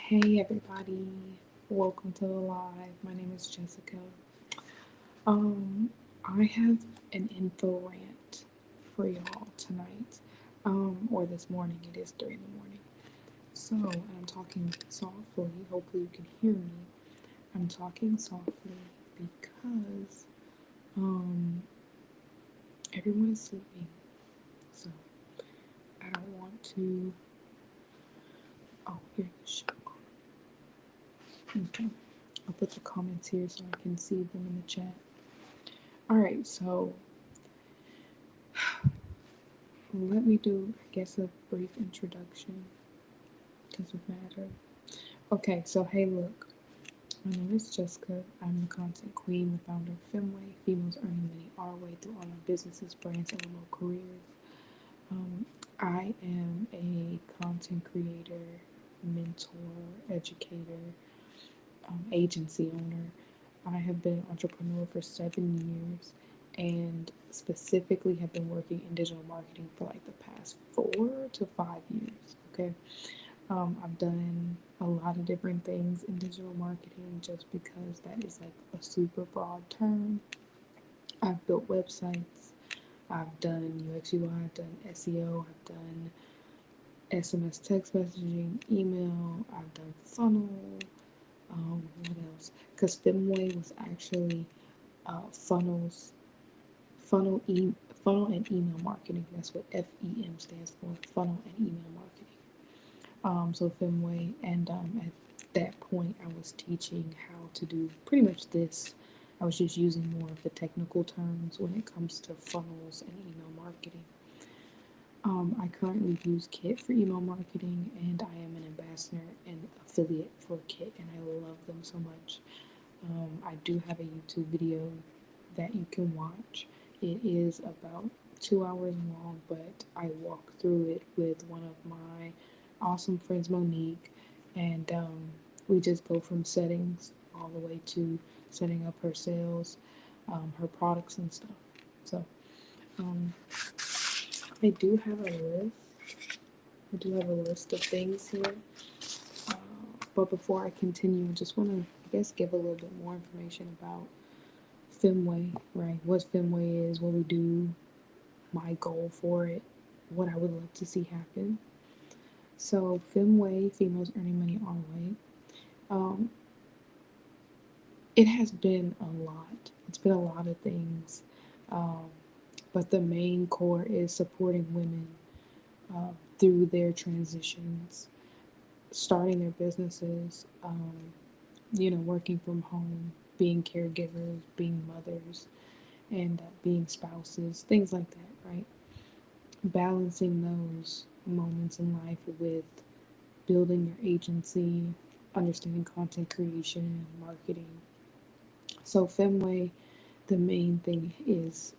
Hey everybody, welcome to the live. My name is Jessica. Um, I have an info rant for y'all tonight, or this morning. It is 3 in the morning. So I'm talking softly. Hopefully you can hear me. I'm talking softly because everyone is sleeping. So I don't want to. Oh, here's the show. Okay. I'll put the comments here so I can see them in the chat. Alright, so let me do, I guess, a brief introduction because of matter. Okay, so hey, look, my name is Jessica. I'm the content queen, the founder of Femway, Females Earning Money Our Way through online businesses, brands, and remote careers. I am a content creator, mentor, educator, agency owner. I have been an entrepreneur for 7 years and specifically have been working in digital marketing for like the past 4 to 5 years. Okay. I've done a lot of different things in digital marketing just because that is like a super broad term. I've built websites, I've done UX UI, I've done SEO, I've done SMS text messaging, email, I've done funnel, what else? Because Femway was actually funnels, funnel e funnel and email marketing. That's what FEM stands for, funnel and email marketing. So Femway, and at that point, I was teaching how to do pretty much this. I was just using more of the technical terms when it comes to funnels and email marketing. I currently use Kit for email marketing, and I am an ambassador and affiliate for Kit, and I love them so much. I do have a YouTube video that you can watch. It is about 2 hours long, but I walk through it with one of my awesome friends, Monique, and we just go from settings all the way to setting up her sales, her products and stuff. So um, I do have a list. I do have a list of things here. Uh, but before I continue, I just want to, I guess, give a little bit more information about Femway, right? What Femway is, what we do, my goal for it, what I would love to see happen. So, Femway, Females Earning Money Our Way, um, it has been a lot. It's been a lot of things. Um, but the main core is supporting women through their transitions, starting their businesses, working from home, being caregivers, being mothers, and being spouses, things like that, right? Balancing those moments in life with building your agency, understanding content creation, marketing. So, Femway, the main thing is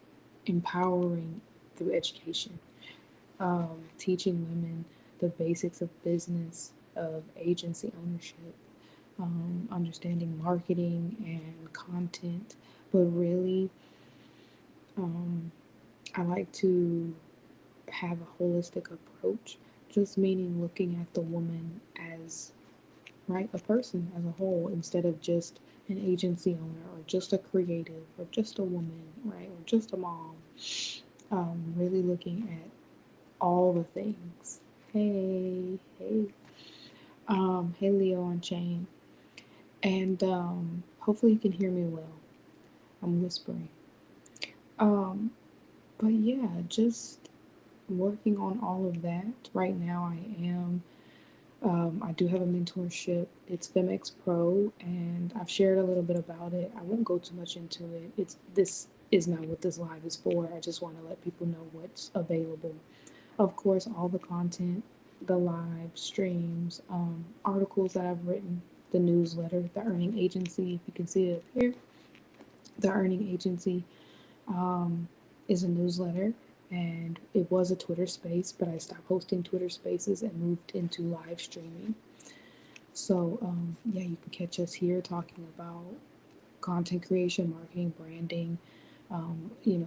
empowering through education, teaching women the basics of business, of agency ownership, understanding marketing and content, but really, um, I like to have a holistic approach, just meaning looking at the woman as, right, a person as a whole instead of just an agency owner or just a creative or just a woman, right, or just a mom. Really looking at all the things. Hey, hey, hey, Leo on chain, and hopefully you can hear me well. I'm whispering. Um, but yeah, just working on all of that. Right now, I am. I do have a mentorship. It's FemX Pro, and I've shared a little bit about it. I won't go too much into it. It's this is not what this live is for. I just want to let people know what's available. Of course, all the content, the live streams, articles that I've written, the newsletter, the Earning Agency. If you can see it up here, the Earning Agency is a newsletter, and it was a Twitter space, but I stopped hosting Twitter spaces and moved into live streaming. So, yeah, you can catch us here talking about content creation, marketing, branding,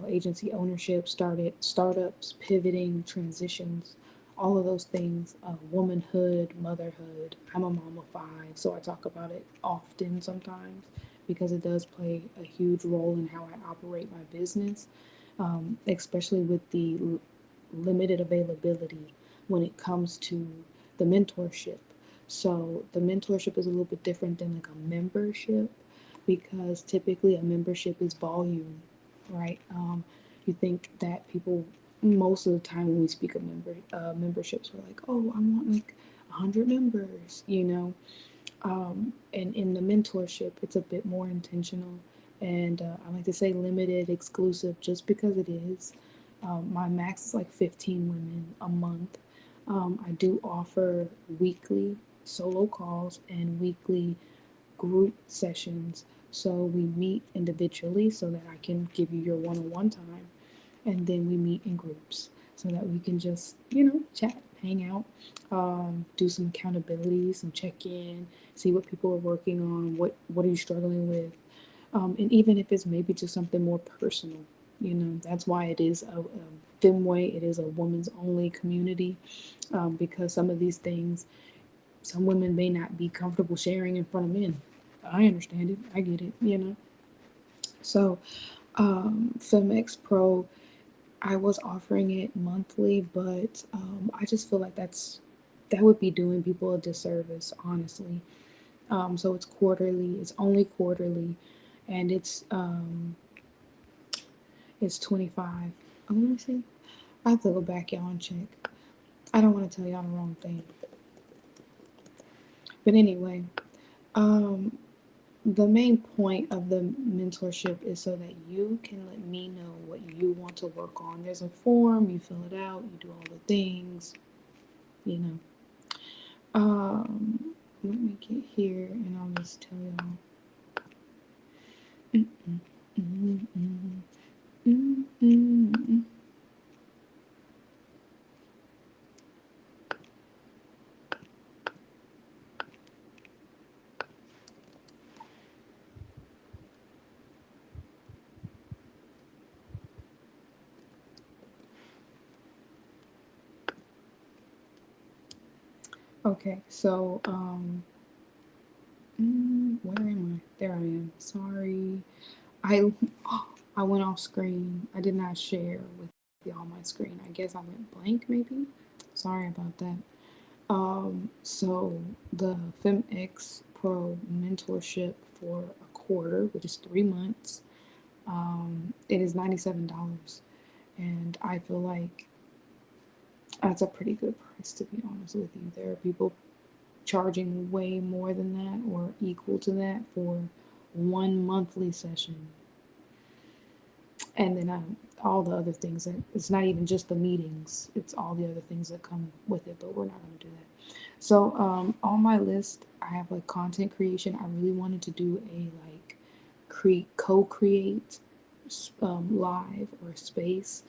agency ownership, startups, pivoting, transitions, all of those things, womanhood, motherhood. I'm a mom of five, so I talk about it often sometimes because it does play a huge role in how I operate my business, especially with the limited availability when it comes to the mentorship. So the mentorship is a little bit different than like a membership because typically a membership is volume, right? You think that people most of the time when we speak of memberships, we're like, oh, I want like 100 members, you know. And in the mentorship, it's a bit more intentional, and I like to say limited, exclusive, just because it is. My max is like 15 women a month. I do offer weekly solo calls and weekly group sessions. So we meet individually so that I can give you your one on one time. And then we meet in groups so that we can just, chat, hang out, do some accountability, some check in, see what people are working on, what are you struggling with. And even if it's maybe just something more personal, that's why it is a Femway, it is a women's only community, because some of these things some women may not be comfortable sharing in front of men. I understand it. I get it. So, FemX Pro, I was offering it monthly, but I just feel like that would be doing people a disservice, honestly. So it's quarterly. It's only quarterly, and it's 25. Oh, let me see. I have to go back, y'all, and check. I don't want to tell y'all the wrong thing. But anyway, um, the main point of the mentorship is so that you can let me know what you want to work on. There's a form, you fill it out, you do all the things, you know. Let me get here and I'll just tell y'all. Mm, mm, mm, mm, mm, mm. Okay, so where am I? There I am. Sorry, I I went off screen. I did not share with y'all my screen. I guess I went blank, maybe. Sorry about that. So the FemX Pro mentorship for a quarter, which is 3 months, it is $97, and I feel like that's a pretty good price, to be honest with you. There are people charging way more than that or equal to that for one monthly session. And then all the other things. It's not even just the meetings; it's all the other things that come with it. But we're not going to do that. So on my list, I have like content creation. I really wanted to do a like co-create live or space,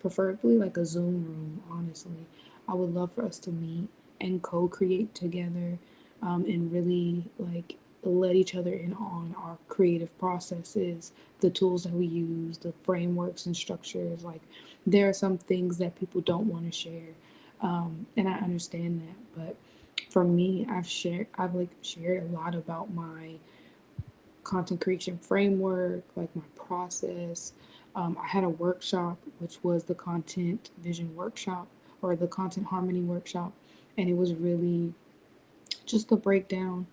preferably like a Zoom room. Honestly, I would love for us to meet and co-create together, and really like let each other in on our creative processes, the tools that we use, the frameworks and structures. Like there are some things that people don't want to share, and I understand that. But for me, I've like shared a lot about my content creation framework, like my process. I had a workshop, which was the content vision workshop or the content harmony workshop, and it was really just a breakdown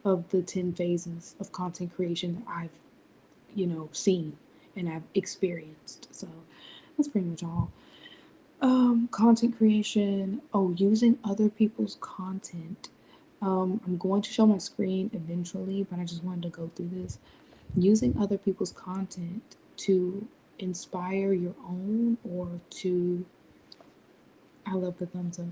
of the 10 phases of content creation that I've, seen and I've experienced. So that's pretty much all. Content creation. Oh, using other people's content. I'm going to show my screen eventually, but I just wanted to go through this. Using other people's content to inspire your own or to, I love the thumbs up.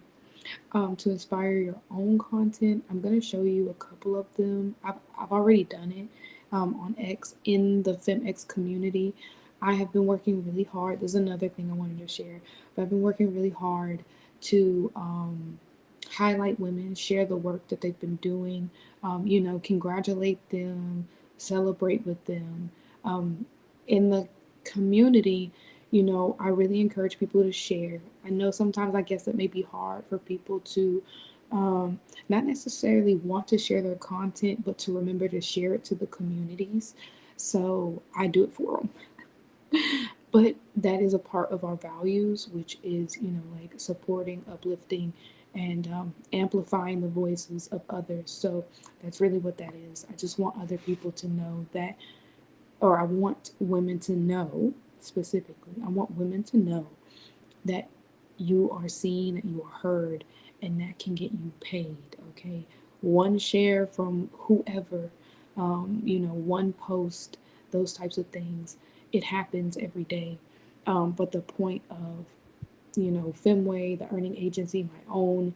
To inspire your own content. I'm going to show you a couple of them. I've already done it on X in the FemX community. I have been working really hard. This is another thing I wanted to share. But I've been working really hard to highlight women, share the work that they've been doing, congratulate them, celebrate with them. In the community, I really encourage people to share. I know sometimes I guess it may be hard for people to um, not necessarily want to share their content, but to remember to share it to the communities. So I do it for them. But that is a part of our values, which is, like supporting, uplifting, and amplifying the voices of others. So that's really what that is. I just want other people to know that, or I want women to know specifically, I want women to know that you are seen, that you are heard, and that can get you paid, okay? One share from whoever, one post, those types of things. It happens every day. But the point of, Femway, the earning agency, my own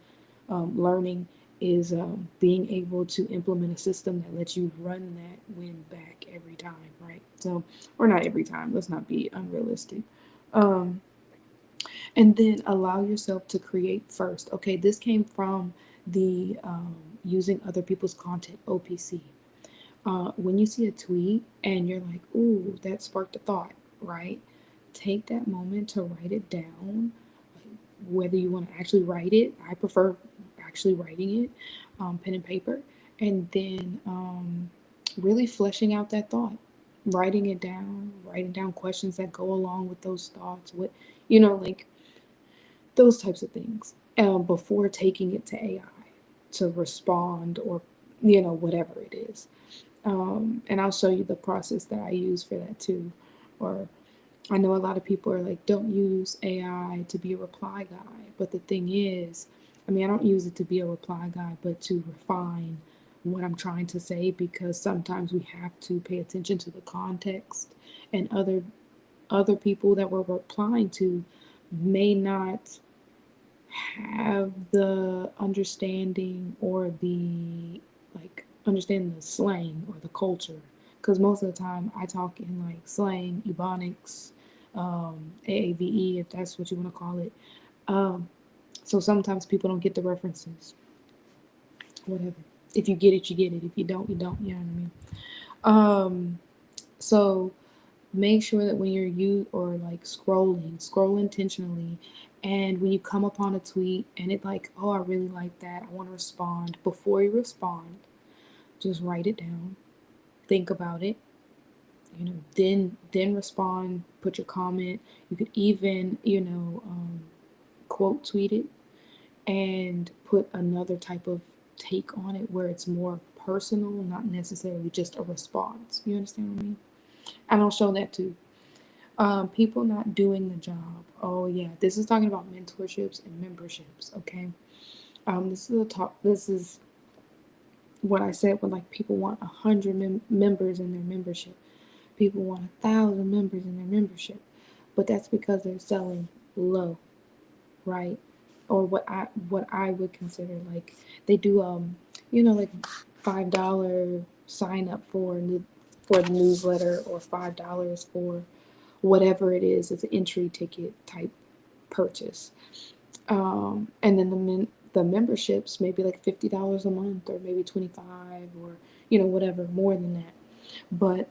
learning is being able to implement a system that lets you run that win back every time, right? So, or not every time, let's not be unrealistic. Um, and then allow yourself to create first. Okay, this came from the using other people's content OPC. When you see a tweet and you're like, ooh, that sparked a thought, right? Take that moment to write it down. Whether you want to actually write it, I prefer actually writing it, pen and paper, and then really fleshing out that thought, writing down questions that go along with those thoughts, like those types of things, before taking it to AI to respond, or whatever it is. And I'll show you the process that I use for that too. Or I know a lot of people are like, don't use AI to be a reply guy. But the thing is, I mean, I don't use it to be a reply guy, but to refine what I'm trying to say, because sometimes we have to pay attention to the context, and other people that we're replying to may not have the understanding, or the like understanding the slang or the culture, because most of the time I talk in like slang, ebonics, AAVE, if that's what you want to call it. um, so sometimes people don't get the references. Whatever, if you get it, you get it. If you don't, you don't. You know what I mean? So make sure that when or like scroll intentionally, and when you come upon a tweet and it like, oh, I really like that, I want to respond. Before you respond, just write it down, think about it, then respond, put your comment. You could even, quote tweet it, and put another type of take on it where it's more personal, not necessarily just a response. You understand what I mean? And I'll show that too. People not doing the job. Oh yeah, this is talking about mentorships and memberships. Okay. This is a talk. This is what I said when like people want 100 members in their membership. People want 1,000 members in their membership, but that's because they're selling low, right? Or what I would consider like, they do like $5 sign up for the newsletter, or $5 for whatever it is. It's an entry ticket type purchase. And then the memberships maybe like $50 a month, or maybe 25, or whatever more than that. But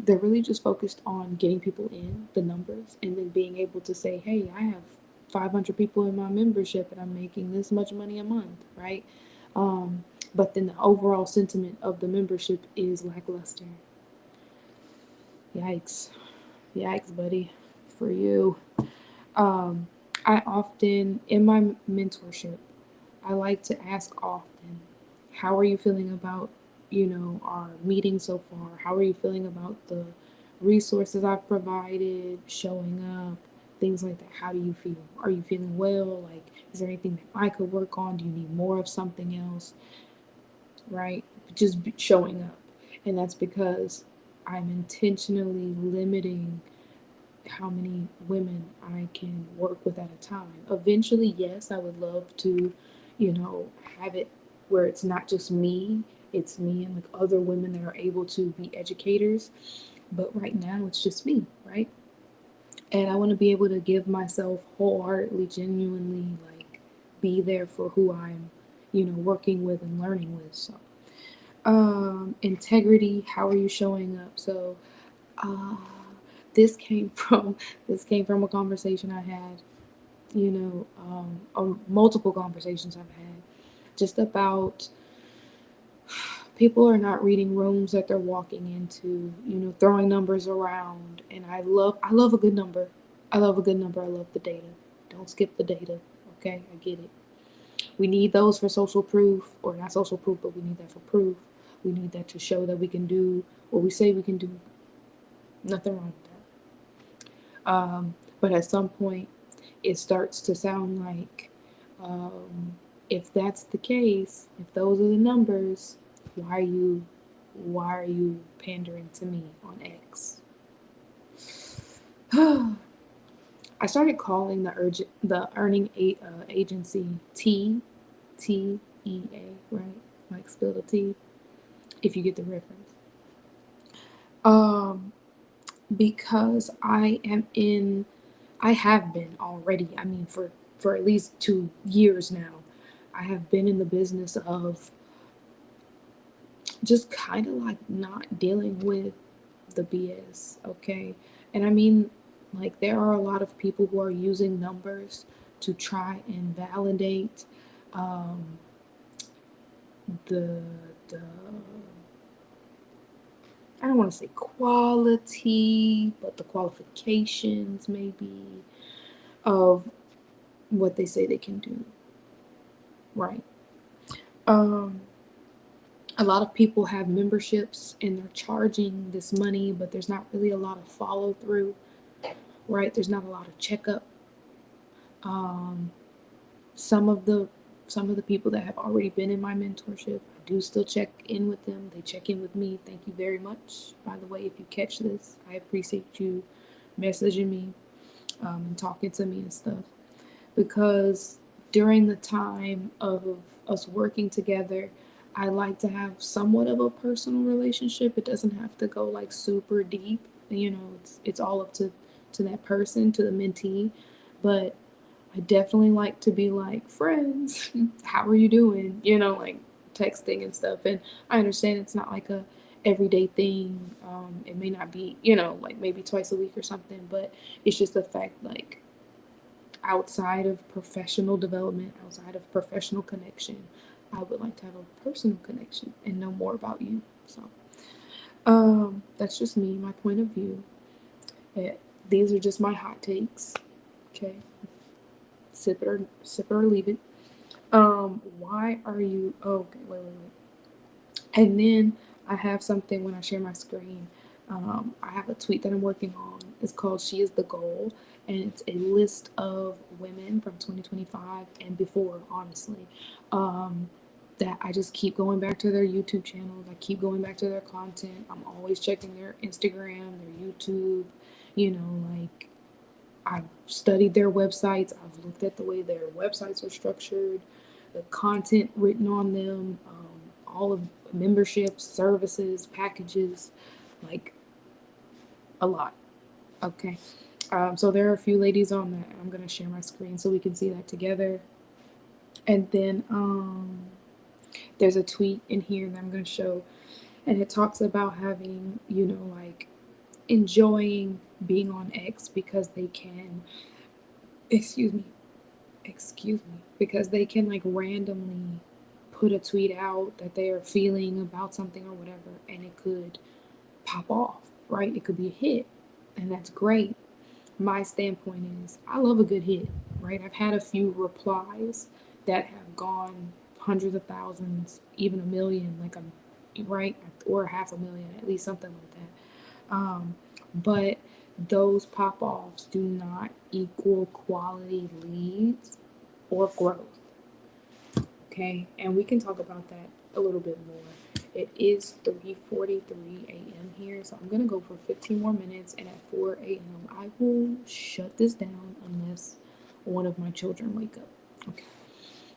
they're really just focused on getting people in the numbers, and then being able to say, hey, I have 500 people in my membership and I'm making this much money a month, right? But then the overall sentiment of the membership is lackluster. Yikes. Yikes, buddy, for you. Um, I often, in my mentorship, I like to ask often, how are you feeling about, our meeting so far? How are you feeling about the resources I've provided, showing up, things like that? How do you feel? Are you feeling well? Like, is there anything that I could work on? Do you need more of something else? Right? Just showing up. And that's because I'm intentionally limiting how many women I can work with at a time. Eventually, yes, I would love to, have it where it's not just me, it's me and like other women that are able to be educators. But right now, it's just me, right? And I want to be able to give myself wholeheartedly, genuinely, like be there for who I'm, working with and learning with. So, integrity, how are you showing up? So, uh, this came from a conversation I had, or multiple conversations I've had, just about people are not reading rooms that they're walking into, throwing numbers around. And I love a good number. I love a good number. I love the data. Don't skip the data. Okay, I get it. We need those for social proof, or not social proof, but we need that for proof. We need that to show that we can do what we say we can do. Nothing wrong with that. But at some point, it starts to sound like, um, if that's the case, if those are the numbers, why are you pandering to me on X? I started calling the agency TEA, right? Like spill the T, if you get the reference. Because I have been already. I mean, for at least 2 years now, I have been in the business of just kind of like not dealing with the BS, okay? And I mean, like, there are a lot of people who are using numbers to try and validate um, the the I don't want to say quality, but the qualifications maybe of what they say they can do, right? Um, a lot of people have memberships and they're charging this money, but there's not really a lot of follow through, right? There's not a lot of checkup. Um, some of the people that have already been in my mentorship, I do still check in with them. They check in with me. Thank you very much. By the way, if you catch this, I appreciate you messaging me, and talking to me and stuff, because during the time of us working together, I like to have somewhat of a personal relationship. It doesn't have to go like super deep. It's all up to that person, to the mentee, but I definitely like to be like, friends, how are you doing? Like texting and stuff. And I understand it's not like a everyday thing. It may not be, like maybe twice a week or something, but it's just the fact, like, outside of professional development, outside of professional connection, I would like to have a personal connection and know more about you. So, that's just me, my point of view. Eh, these are just my hot takes. Okay, sip it or leave it. Why are you? Oh, okay, wait. And then I have something when I share my screen. I have a tweet that I'm working on. It's called "She Is the Goal," and it's a list of women from 2025 and before, honestly. That I just keep going back to their YouTube channels. I keep going back to their content. I'm always checking their Instagram, their YouTube. Like, I've studied their websites. I've looked at the way their websites are structured, the content written on them, all of memberships, services, packages, like a lot. Okay. So there are a few ladies on that. I'm gonna share my screen so we can see that together. And then there's a tweet in here that I'm gonna show, and it talks about having, like, enjoying being on X because they can, excuse me, because they can like randomly put a tweet out that they are feeling about something or whatever, and it could pop off, right? It could be a hit, and that's great. My standpoint is I love a good hit, right? I've had a few replies that have gone hundreds of thousands, even a million, like a right, or 500,000, at least something like that. But those pop offs do not equal quality leads or growth. Okay, and we can talk about that a little bit more. It is 3:43 a.m. here, so I'm gonna go for 15 more minutes, and at 4 a.m. I will shut this down unless one of my children wake up. Okay,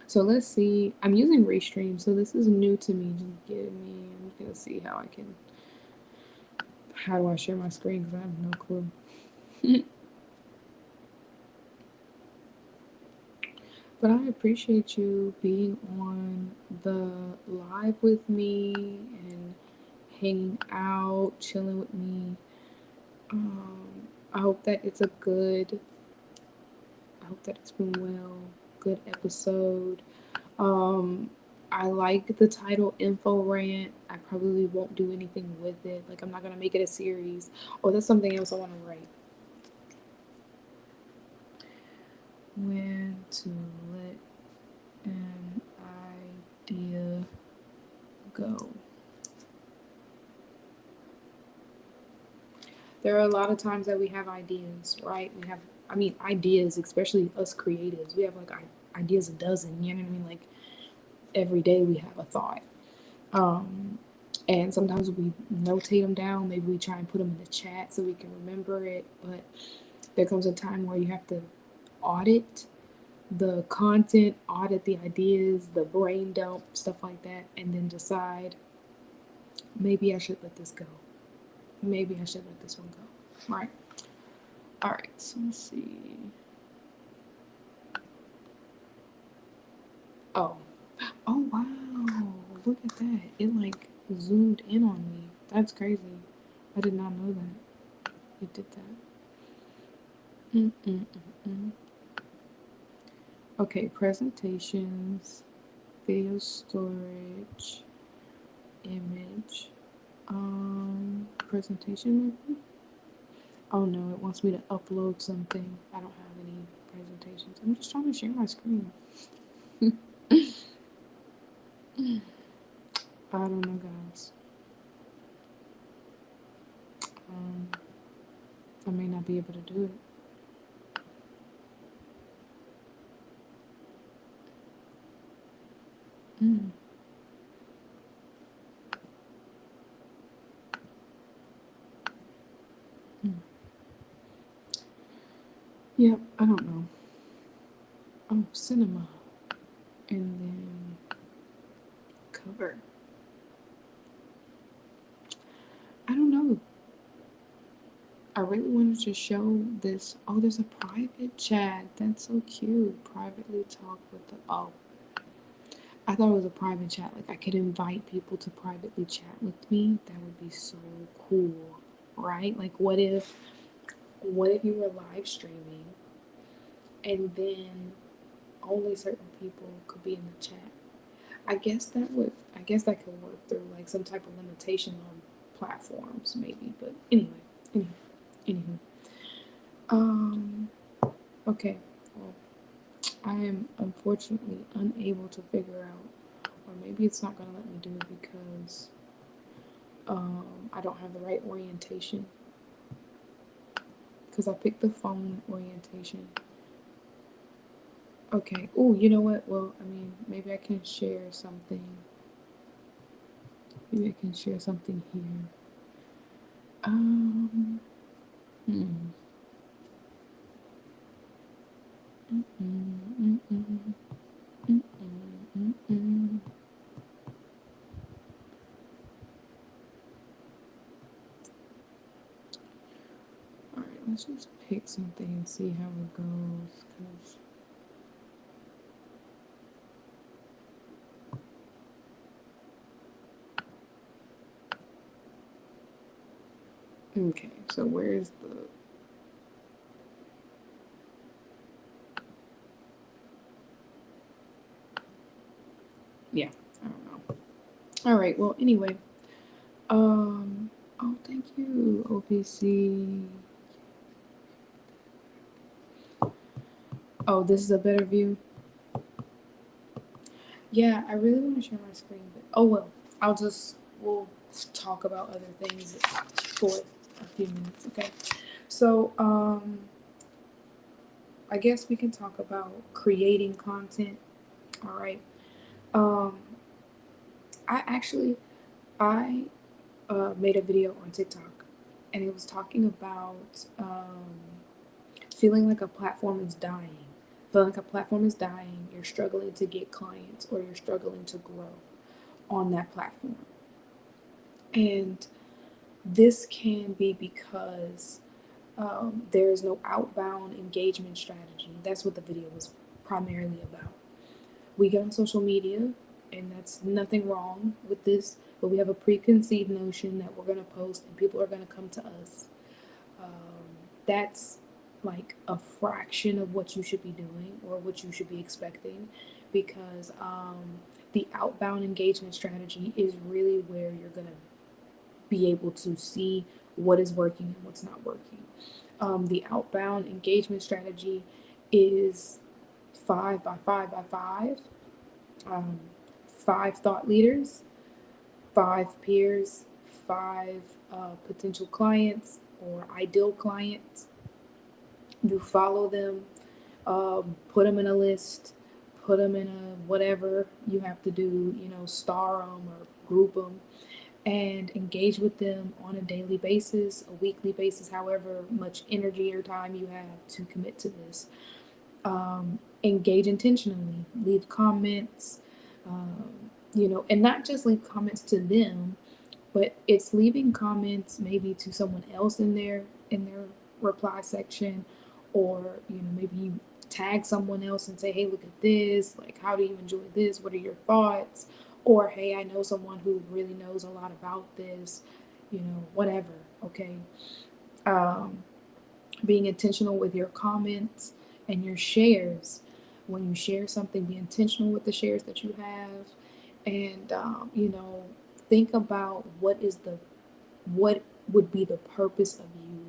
so let's see. I'm using Restream, so this is new to me. Just give me. I'm gonna see how I can. How do I share my screen? Because I have no clue. But I appreciate you being on the live with me and hanging out, chilling with me. I hope that it's a good, I hope that it's been well, good episode. Um, I like the title Info Rant. I probably won't do anything with it. Like, I'm not gonna make it a series. Oh, that's something else I want to write. When to let an idea go. There are a lot of times that we have ideas, right? We have, I mean, ideas, especially us creatives. We have like ideas a dozen, you know what I mean? Like every day we have a thought. Um, and sometimes we notate them down. Maybe we try and put them in the chat so we can remember it. But there comes a time where you have to audit the content, audit the ideas, the brain dump, stuff like that, and then decide maybe I should let this go. Maybe I should let this one go. Right. All right. So let's see. Oh. Oh wow. Look at that. It like zoomed in on me. That's crazy. I did not know that. It did that. Mm-mm-mm-mm. Okay, presentations, video storage, image, presentation maybe? Oh no, it wants me to upload something. I don't have any presentations. I'm just trying to share my screen. I don't know, guys. Um, I may not be able to do it. Mm. Mm. Yep, I don't know. Oh, cinema. And then cover. I don't know. I really wanted to show this. Oh, there's a private chat. That's so cute. Privately talk with the. Oh, I thought it was a private chat. Like I could invite people to privately chat with me. That would be so cool, right? Like what if you were live streaming and then only certain people could be in the chat? I guess that could work through like some type of limitation on platforms maybe. But anyway, anywho. Um okay. Well, I am unfortunately unable to figure out, or maybe it's not gonna let me do it because I don't have the right orientation. Because I picked the phone orientation. Okay. Oh, you know what? Well, I mean, maybe I can share something. Maybe I can share something here. Um. Hmm. Mm, mm, mm, mm, mm, mm. All right. Let's just pick something and see how it goes. Cause. Okay. So where's the? Yeah. I don't know. All right. Well, anyway. Oh, thank you, OPC. Oh, this is a better view. Yeah, I really want to share my screen, but oh well. We'll talk about other things for a few minutes, okay? So, I guess we can talk about creating content. All right. Um, I actually I made a video on TikTok, and it was talking about feeling like a platform is dying. Feeling like a platform is dying. You're struggling to get clients, or you're struggling to grow on that platform. And this can be because there is no outbound engagement strategy. That's what the video was primarily about. We get on social media, and that's nothing wrong with this, but we have a preconceived notion that we're going to post and people are going to come to us. that's like a fraction of what you should be doing or what you should be expecting, because the outbound engagement strategy is really where you're going to be able to see what is working and what's not working. The outbound engagement strategy is 5 by 5 by 5, um, 5 thought leaders, 5 peers, 5 potential clients or ideal clients. You follow them, put them in a list, put them in a whatever you have to do, star them or group them, and engage with them on a daily basis, a weekly basis, however much energy or time you have to commit to this. Engage intentionally, leave comments, and not just leave comments to them, but it's leaving comments maybe to someone else in their reply section, or maybe you tag someone else and say, hey, look at this, like, how do you enjoy this, what are your thoughts, or hey, I know someone who really knows a lot about this, whatever. Okay. um, Being intentional with your comments and your shares. When you share something, be intentional with the shares that you have, and think about what would be the purpose of you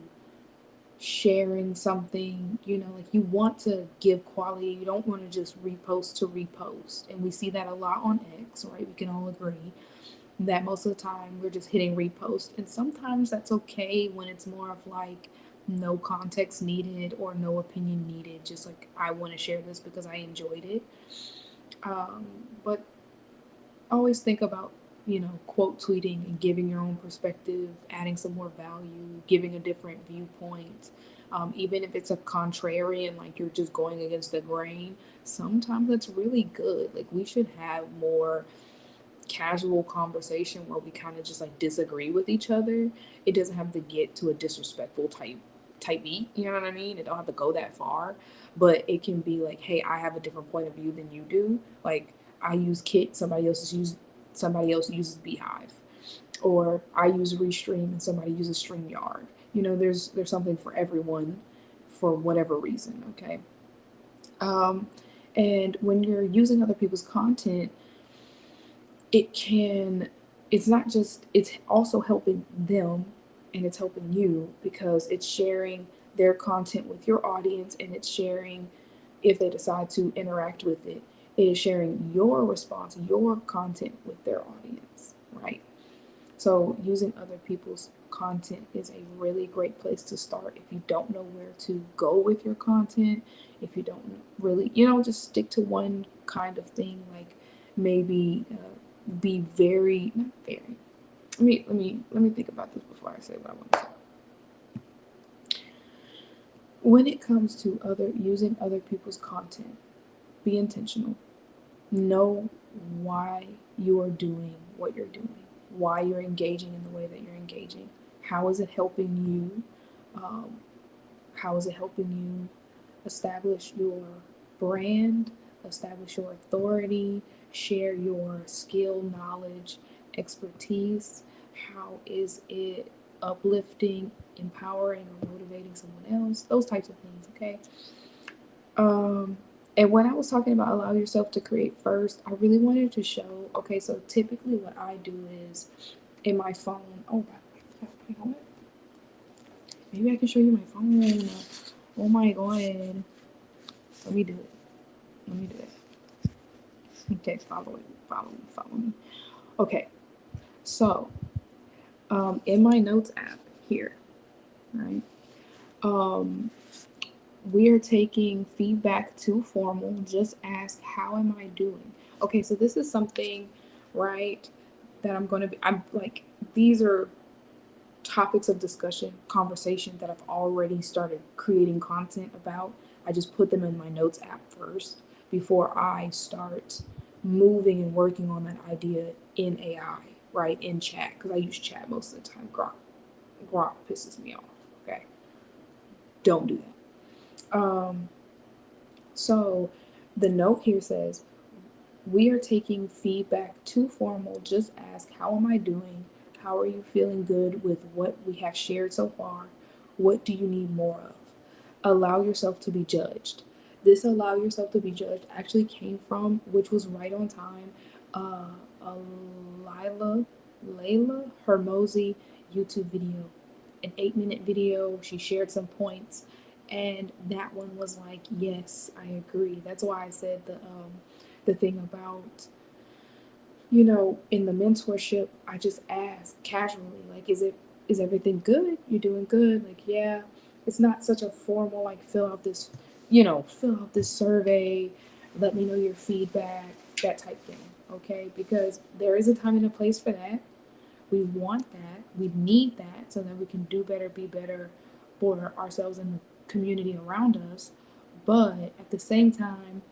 sharing something. Like, you want to give quality. You don't want to just repost to repost, and we see that a lot on X, right? We can all agree that most of the time we're just hitting repost, and sometimes that's okay when it's more of like no context needed or no opinion needed, just like, I want to share this because I enjoyed it. But always think about, quote tweeting and giving your own perspective, adding some more value, giving a different viewpoint. Even if it's a contrarian, like you're just going against the grain, sometimes that's really good. Like, we should have more casual conversation where we kind of just like disagree with each other. It doesn't have to get to a disrespectful type beat, you know what I mean? It don't have to go that far, but it can be like, hey, I have a different point of view than you do. Like, I use Kit, somebody else uses Beehive, or I use Restream and somebody uses StreamYard. There's something for everyone for whatever reason. Okay. um, and when you're using other people's content, it can it's not just it's also helping them, and it's helping you because it's sharing their content with your audience, and it's sharing, if they decide to interact with it, it is sharing your response, your content with their audience, right? So using other people's content is a really great place to start if you don't know where to go with your content. If you don't really, just stick to one kind of thing. Like, maybe be very, not very. Let me think about this before I say what I want to say. When it comes to using other people's content, be intentional. Know why you are doing what you're doing, why you're engaging in the way that you're engaging. How is it helping you? Um, how is it helping you establish your brand, establish your authority, share your skill, knowledge, expertise? How is it uplifting, empowering, or motivating someone else? Those types of things, okay? Um, and when I was talking about allow yourself to create first, I really wanted to show, okay, so typically what I do is in my phone, oh, you know what? Maybe I can show you my phone. Oh my god. Let me do it. Let me do it. Okay, follow me. Okay, so in my notes app here, right? Um, we are taking feedback too formal. Just ask, how am I doing? Okay, so this is something, right, that I'm like, these are topics of discussion, conversation that I've already started creating content about. I just put them in my notes app first before I start moving and working on that idea in AI, right, in chat, because I use chat most of the time. Grok pisses me off. Okay, don't do that. So the note here says, we are taking feedback too formal. Just ask, how am I doing? How are you feeling good with what we have shared so far? What do you need more of? Allow yourself to be judged. This allow yourself to be judged actually came from, which was right on time, a Layla Hermosi YouTube video, an 8-minute video. She shared some points, and that one was like, yes, I agree. That's why I said the thing about, in the mentorship, I just ask casually, like, is everything good? You're doing good? Like, yeah. It's not such a formal, like, fill out this survey, let me know your feedback, that type thing. Okay? Because there is a time and a place for that. We want that. We need that so that we can do better, be better for ourselves and the community around us. But at the same time,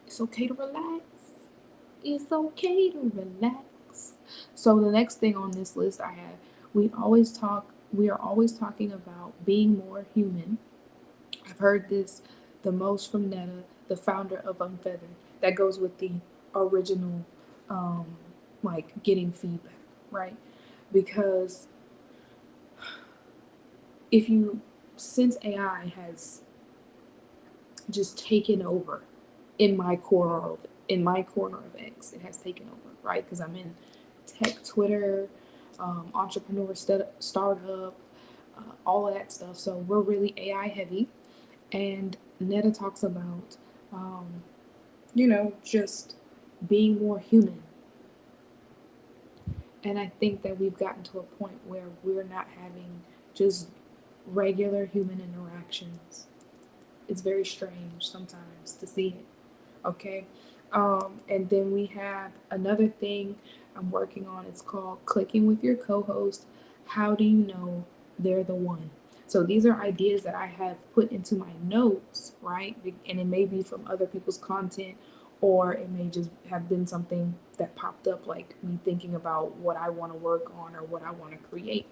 it's okay to relax. It's okay to relax. So the next thing on this list I have, we are always talking about being more human. I've heard this the most from Netta, the founder of Unfeathered. That goes with the original, um, like getting feedback, right? Because if you, since AI has just taken over in my corner of X, it has taken over, right? Because I'm in tech, Twitter, entrepreneur startup, all of that stuff. So we're really AI heavy, and Netta talks about, just being more human. And I think that we've gotten to a point where we're not having just regular human interactions. It's very strange sometimes to see it. Okay. And then we have another thing I'm working on. It's called clicking with your co-host. How do you know they're the one? So these are ideas that I have put into my notes, right? And it may be from other people's content, or it may just have been something that popped up, like me thinking about what I want to work on or what I want to create.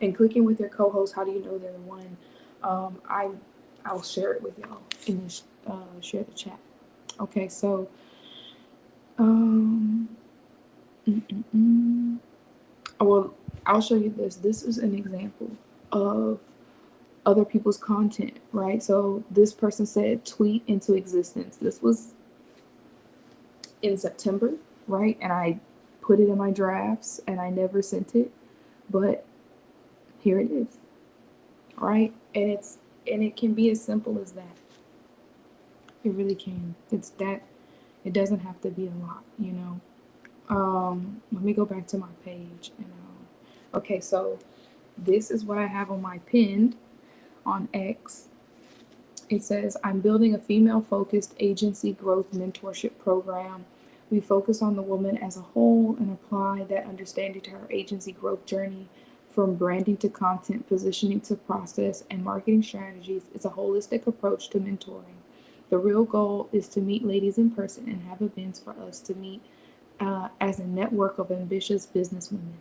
And clicking with your co-host, how do you know they're the one? Um, I I'll share it with y'all in this share the chat. Okay, so um, mm, mm, mm. Well, I'll show you this. This is an example of other people's content, right? So this person said tweet into existence. This was in September, right? And I put it in my drafts and I never sent it, but here it is, right? And it can be as simple as that. It really can. It's that. It doesn't have to be a lot. Let me go back to my page and okay, so this is what I have on my pinned on X. It says, I'm building a female focused agency growth mentorship program. We focus on the woman as a whole and apply that understanding to her agency growth journey, from branding to content, positioning to process and marketing strategies. It's a holistic approach to mentoring. The real goal is to meet ladies in person and have events for us to meet as a network of ambitious businesswomen.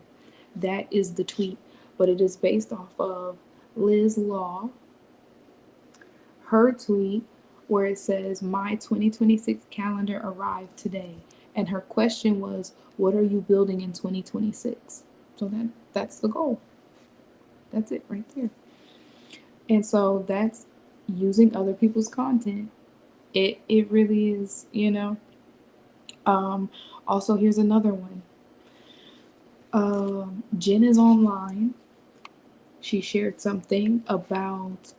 That is the tweet, but it is based off of Liz Law, her tweet, where it says, my 2026 calendar arrived today. And her question was, what are you building in 2026? So that's the goal. That's it right there. And so that's using other people's content. It really is. Also, here's another one. Jen is online. She shared something about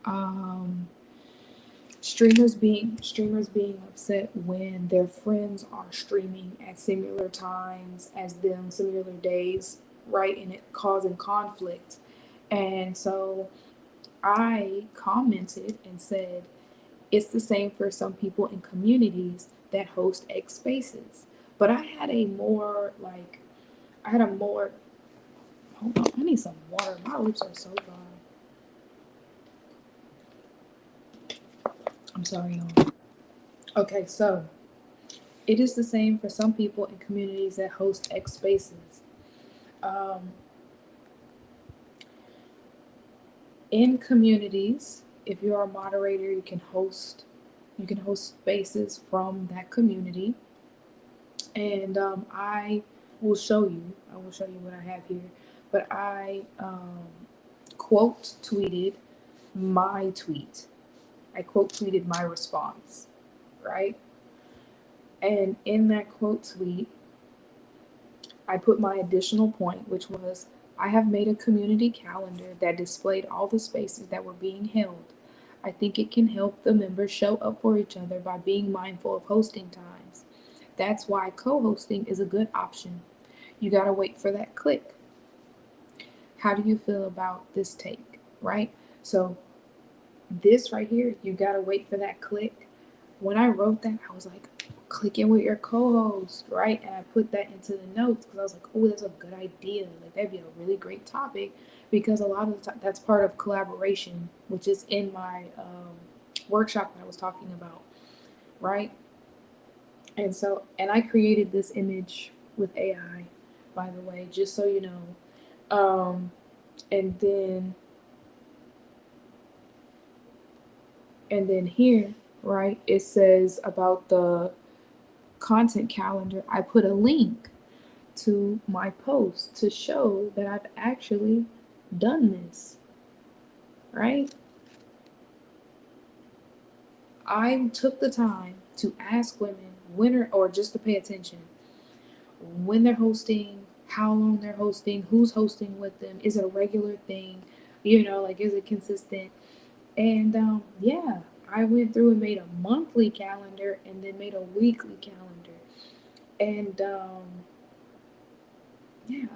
streamers being upset when their friends are streaming at similar times as them, similar days, right? And it causing conflict. And so I commented and said, it's the same for some people in communities that host X spaces. But I had a more, hold on, I need some water. My lips are so dry. I'm sorry, y'all. Okay, so it is the same for some people in communities that host X spaces. Um, in communities, if you're a moderator, you can host spaces from that community, and I will show you what I have here. but I quote tweeted my tweet. I quote tweeted my response, right? And in that quote tweet, I put my additional point, which was I have made a community calendar that displayed all the spaces that were being held. I think it can help the members show up for each other by being mindful of hosting times. That's why co hosting is a good option. You gotta wait for that click. How do you feel about this take? Right? So, this right here, you gotta wait for that click. When I wrote that, I was like, click in with your co-host, right? And I put that into the notes because I was like, oh, that's a good idea. Like that'd be a really great topic because a lot of the time that's part of collaboration, which is in my workshop that I was talking about, right? And so, and I created this image with AI, by the way, just so you know. And then here, right, it says about the content calendar. I put a link to my post to show that I've actually done this, right? I took the time to ask women when or just to pay attention when they're hosting, how long they're hosting, who's hosting with them, is it a regular thing, like is it consistent? And yeah, I went through and made a monthly calendar and then made a weekly calendar. And yeah,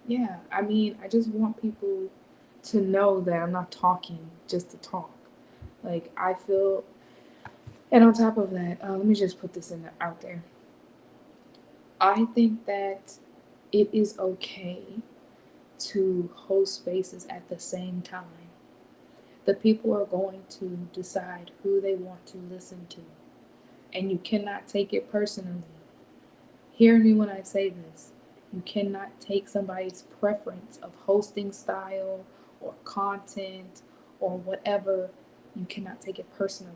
yeah. I mean, I just want people to know that I'm not talking just to talk. Like, I feel, and on top of that, let me just put this out there. I think that it is okay to host spaces at the same time. The people are going to decide who they want to listen to, and you cannot take it personally. Hear me when I say this. You cannot take somebody's preference of hosting style or content or whatever. You cannot take it personally.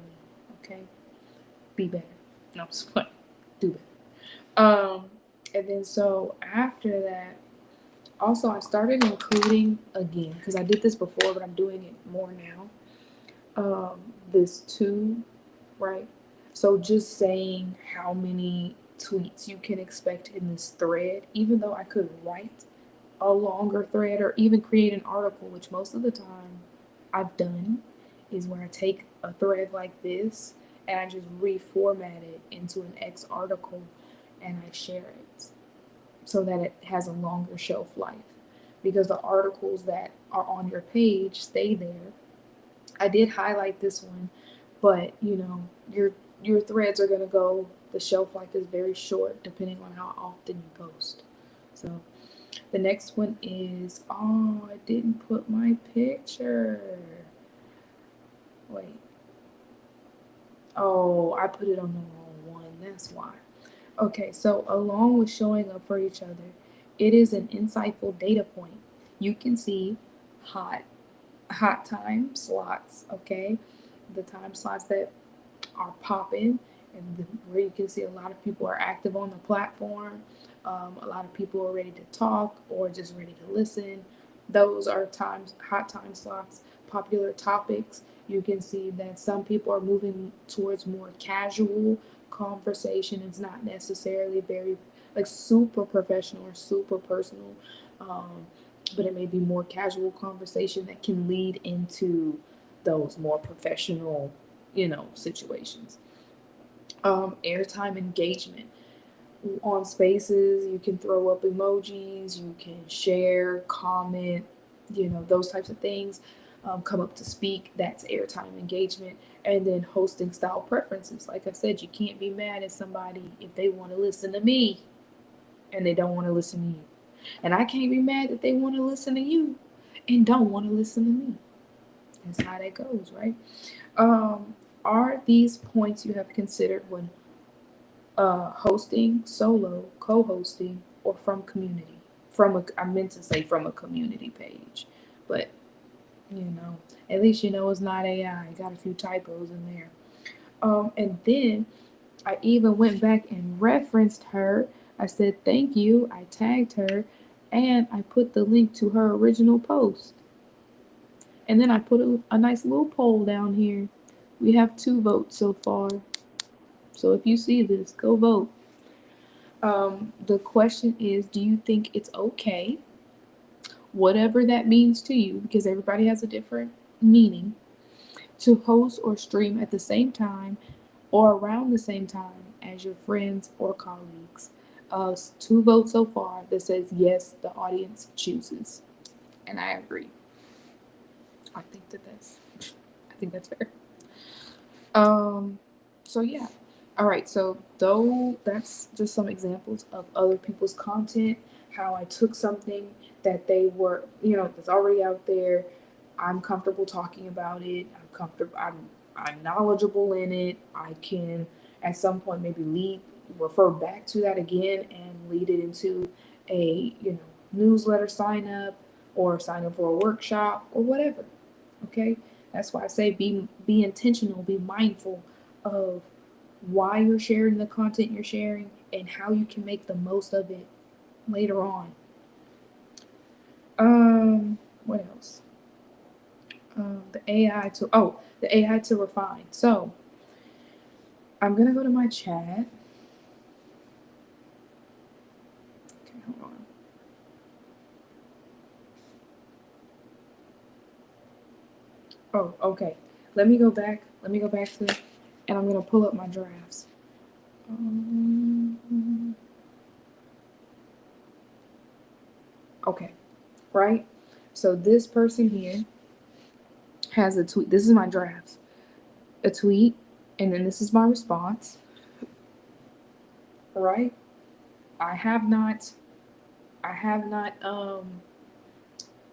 Okay? Be better. No, I'm just playing. Do better. And then so after that, also I started including again because I did this before, but I'm doing it more now. This too, right? So just saying how many tweets you can expect in this thread, even though I could write a longer thread or even create an article, which most of the time I've done, is where I take a thread like this and I just reformat it into an X article and I share it so that it has a longer shelf life. Because the articles that are on your page stay there. I did highlight this one, but your threads are gonna go. The shelf life is very short depending on how often you post. So the next one is, oh, I didn't put my picture. Wait. Oh, I put it on the wrong one. That's why. Okay, so along with showing up for each other, it is an insightful data point. You can see hot time slots, okay? The time slots that are popping where you can see a lot of people are active on the platform. A lot of people are ready to talk or just ready to listen. Those are hot time slots. Popular topics, you can see that some people are moving towards more casual conversation. It's not necessarily very like super professional or super personal, but it may be more casual conversation that can lead into those more professional, situations. Airtime engagement on spaces, you can throw up emojis, you can share, comment, those types of things. Come up to speak, that's airtime engagement. And then hosting style preferences, like I said, you can't be mad at somebody if they want to listen to me and they don't want to listen to you, and I can't be mad that they want to listen to you and don't want to listen to me. That's how that goes, right? Are these points you have considered when hosting solo, co-hosting, or from community? I meant to say from a community page, but at least it's not AI. I got a few typos in there. And then I even went back and referenced her. I said thank you. I tagged her, and I put the link to her original post. And then I put a nice little poll down here. We have 2 votes so far. So if you see this, go vote. The question is, do you think it's okay, whatever that means to you, because everybody has a different meaning, to host or stream at the same time or around the same time as your friends or colleagues? 2 votes so far that says yes, the audience chooses. And I agree. I think that's fair. So yeah. All right, so though that's just some examples of other people's content, how I took something that they were, that's already out there. I'm comfortable talking about it. I'm knowledgeable in it. I can at some point maybe refer back to that again and lead it into a, newsletter sign up or sign up for a workshop or whatever. Okay? That's why I say be intentional, be mindful of why you're sharing the content you're sharing and how you can make the most of it later on. What else? The AI to refine. So I'm gonna go to my chat. Okay, hold on. Oh, okay. Let me go back to it, and I'm gonna pull up my drafts. Okay, right? So this person here has a tweet. This is my drafts. A tweet, and then this is my response. All right? I have not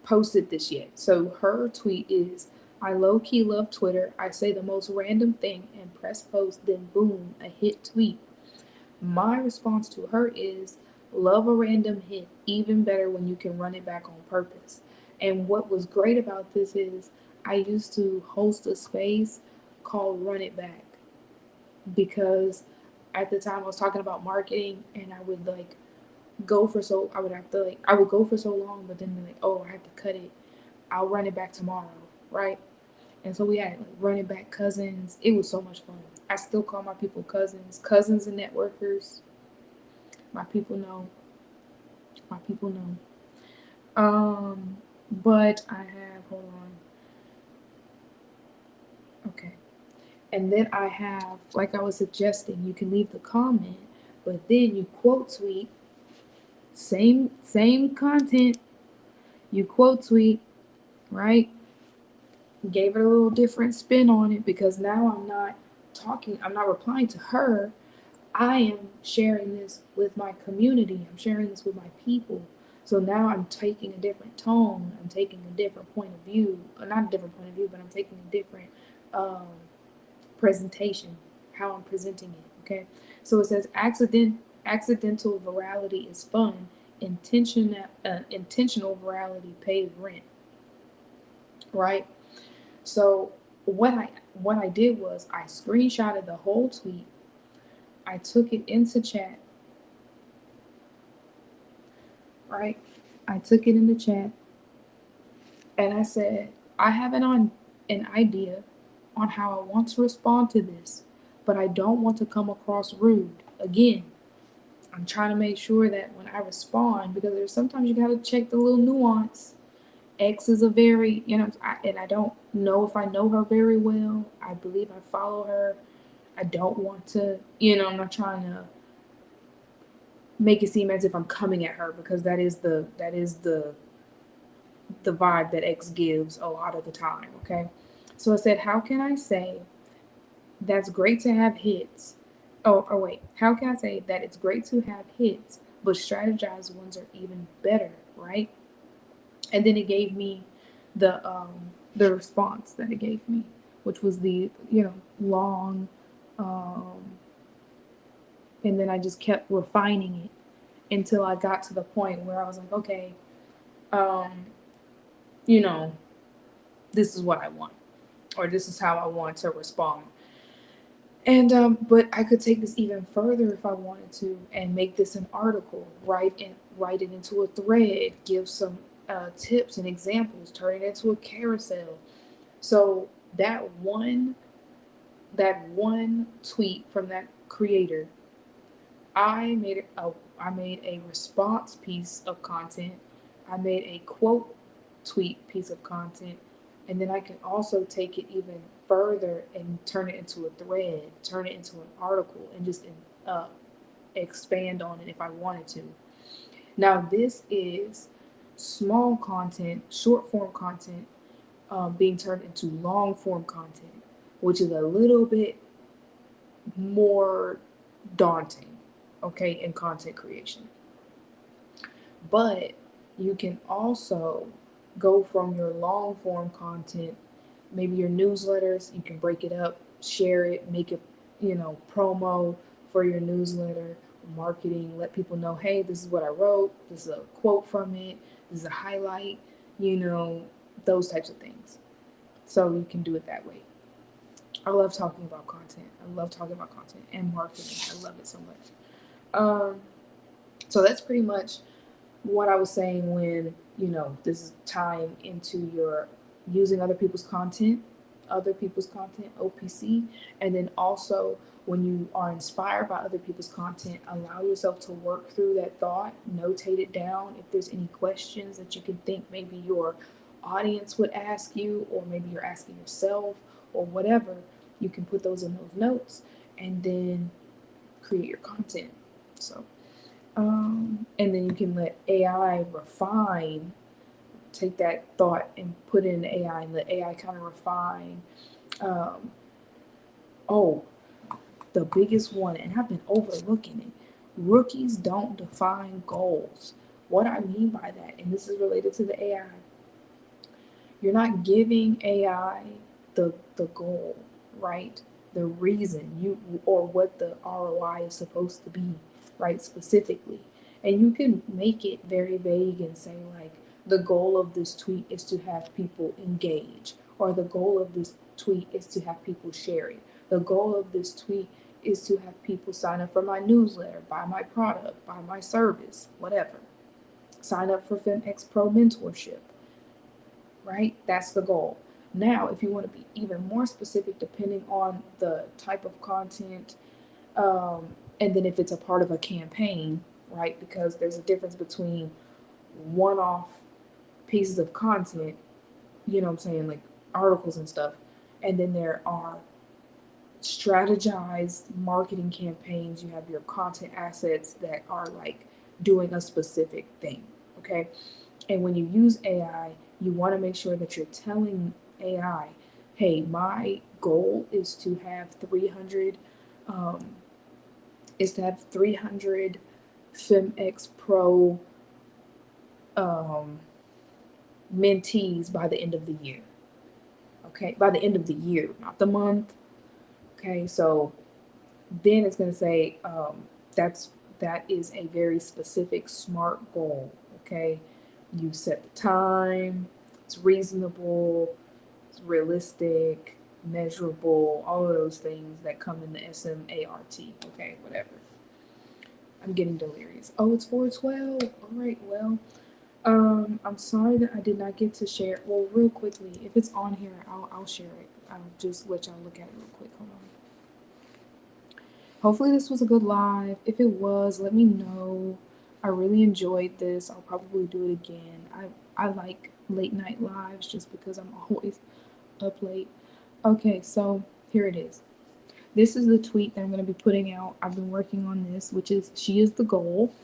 posted this yet. So her tweet is, I low-key love Twitter. I say the most random thing and press post, then boom, a hit tweet. My response to her is, love a random hit, even better when you can run it back on purpose. And what was great about this is I used to host a space called Run It Back, because at the time I was talking about marketing, and I would I would go for so long, but then be like, oh, I have to cut it. I'll run it back tomorrow, right? And so we had like running back cousins. It was so much fun. I still call my people cousins and networkers. My people know. My people know. But I have, hold on. Okay. And then I have, like I was suggesting, you can leave the comment, but then you quote tweet, same content, you quote tweet, right? Gave it a little different spin on it, because now I'm not replying to her. I am sharing this with my community. I'm sharing this with my people. So now I'm taking a different tone. I'm taking a different point of view. Not a different point of view, but I'm taking a different um, presentation, how I'm presenting it. Okay. So it says accidental virality is fun. Intentional virality pays rent. Right. So what I did was I screenshotted the whole tweet. I took it into chat, right? I took it in the chat, and I said, I have an idea on how I want to respond to this, but I don't want to come across rude. Again, I'm trying to make sure that when I respond, because there's sometimes you gotta check the little nuance. X is a very, and I don't know if I know her very well. I believe I follow her. I don't want to, I'm not trying to make it seem as if I'm coming at her, because that is the vibe that X gives a lot of the time. Okay, so I said, how can I say that's great to have hits? Oh wait, how can I say that it's great to have hits, but strategized ones are even better, right? And then it gave me the response that it gave me, which was the long, um, and then I just kept refining it until I got to the point where I was like, okay, um, you know, this is what I want, or this is how I want to respond. And but I could take this even further if I wanted to, and make this an article, write it into a thread, give some tips and examples, turn it into a carousel. So that one that one tweet from that creator, I made a response piece of content. I made a quote tweet piece of content, and then I can also take it even further and turn it into a thread, turn it into an article, and just uh, expand on it if I wanted to. Now this is small content, short form content, being turned into long form content, which is a little bit more daunting, okay, in content creation. But you can also go from your long form content, maybe your newsletters, you can break it up, share it, make it, promo for your newsletter, marketing, let people know, hey, this is what I wrote, this is a quote from it, this is a highlight, you know, those types of things. So you can do it that way. I love talking about content. I love talking about content and marketing. I love it so much. Um, so that's pretty much what I was saying when, this is tying into your using other people's content, OPC, and then also when you are inspired by other people's content, allow yourself to work through that thought, notate it down. If there's any questions that you can think maybe your audience would ask you, or maybe you're asking yourself, or whatever, you can put those in those notes and then create your content. So and then you can let AI refine, take that thought and put it in AI and let AI kind of refine. Um, oh, the biggest one, and I've been overlooking it, rookies don't define goals. What I mean by that, and this is related to the AI, you're not giving AI the goal, right? The reason you or what the ROI is supposed to be, right? Specifically. And you can make it very vague and say like the goal of this tweet is to have people engage, or the goal of this tweet is to have people share it. The goal of this tweet is to have people sign up for my newsletter, buy my product, buy my service, whatever. Sign up for FemX Pro mentorship, right? That's the goal. Now, if you want to be even more specific, depending on the type of content, and then if it's a part of a campaign, right? Because there's a difference between one off pieces of content, you know what I'm saying, like articles and stuff, and then there are strategized marketing campaigns. You have your content assets that are like doing a specific thing, okay? And when you use AI, you want to make sure that you're telling AI, hey, my goal um, is to have 300 FemX Pro um, mentees by the end of the year. Okay, by the end of the year, not the month. Okay, so then it's going to say that is a very specific SMART goal. Okay, you set the time, it's reasonable, it's realistic, measurable, all of those things that come in the SMART. Okay, whatever. I'm getting delirious. Oh, it's 4:12. All right, well, I'm sorry that I did not get to share. Well, real quickly, if it's on here, I'll share it. I'll just let y'all look at it real quick. Hold on. Hopefully this was a good live. If it was, let me know. I really enjoyed this. I'll probably do it again. I like late night lives just because I'm always up late. Okay, so here it is. This is the tweet that I'm going to be putting out. I've been working on this, which is she is the goal.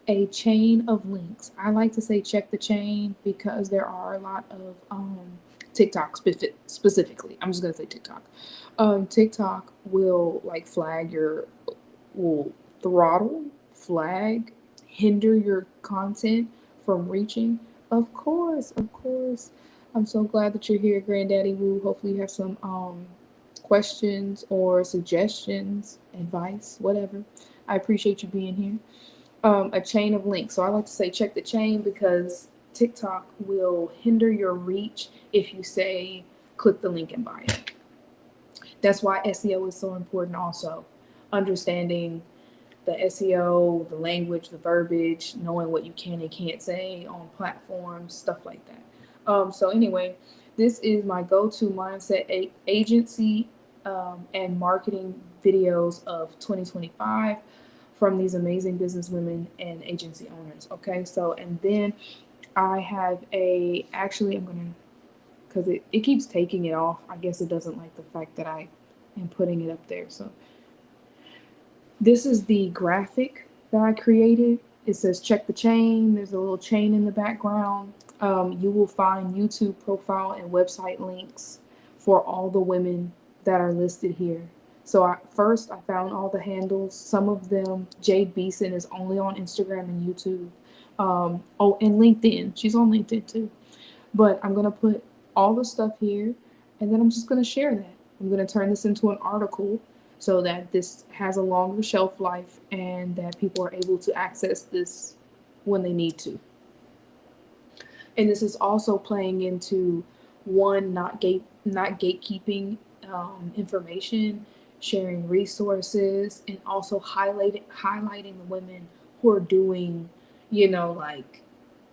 A chain of links. I like to say check the chain because there are a lot of TikTok specifically. I'm just gonna say TikTok. TikTok will like will throttle, flag, hinder your content from reaching. Of course, of course. I'm so glad that you're here, Granddaddy Woo. Hopefully you have some questions or suggestions, advice, whatever. I appreciate you being here. A chain of links. So I like to say check the chain because TikTok will hinder your reach if you say click the link in bio. That's why SEO is so important also. Understanding the SEO, the language, the verbiage, knowing what you can and can't say on platforms, stuff like that. So anyway, this is my go-to mindset agency and marketing videos of 2025 from these amazing business women and agency owners. Okay, so and then I have actually I'm gonna, because it keeps taking it off. I guess it doesn't like the fact that I am putting it up there. So this is the graphic that I created. It says check the chain. There's a little chain in the background. You will find YouTube profile and website links for all the women that are listed here. So first I found all the handles. Some of them, Jade Beeson is only on Instagram and YouTube. And LinkedIn. She's on LinkedIn too. But I'm going to put all the stuff here, and then I'm just going to share that. I'm going to turn this into an article so that this has a longer shelf life and that people are able to access this when they need to. And this is also playing into one, not gatekeeping information, sharing resources, and also highlighting the women who are doing, like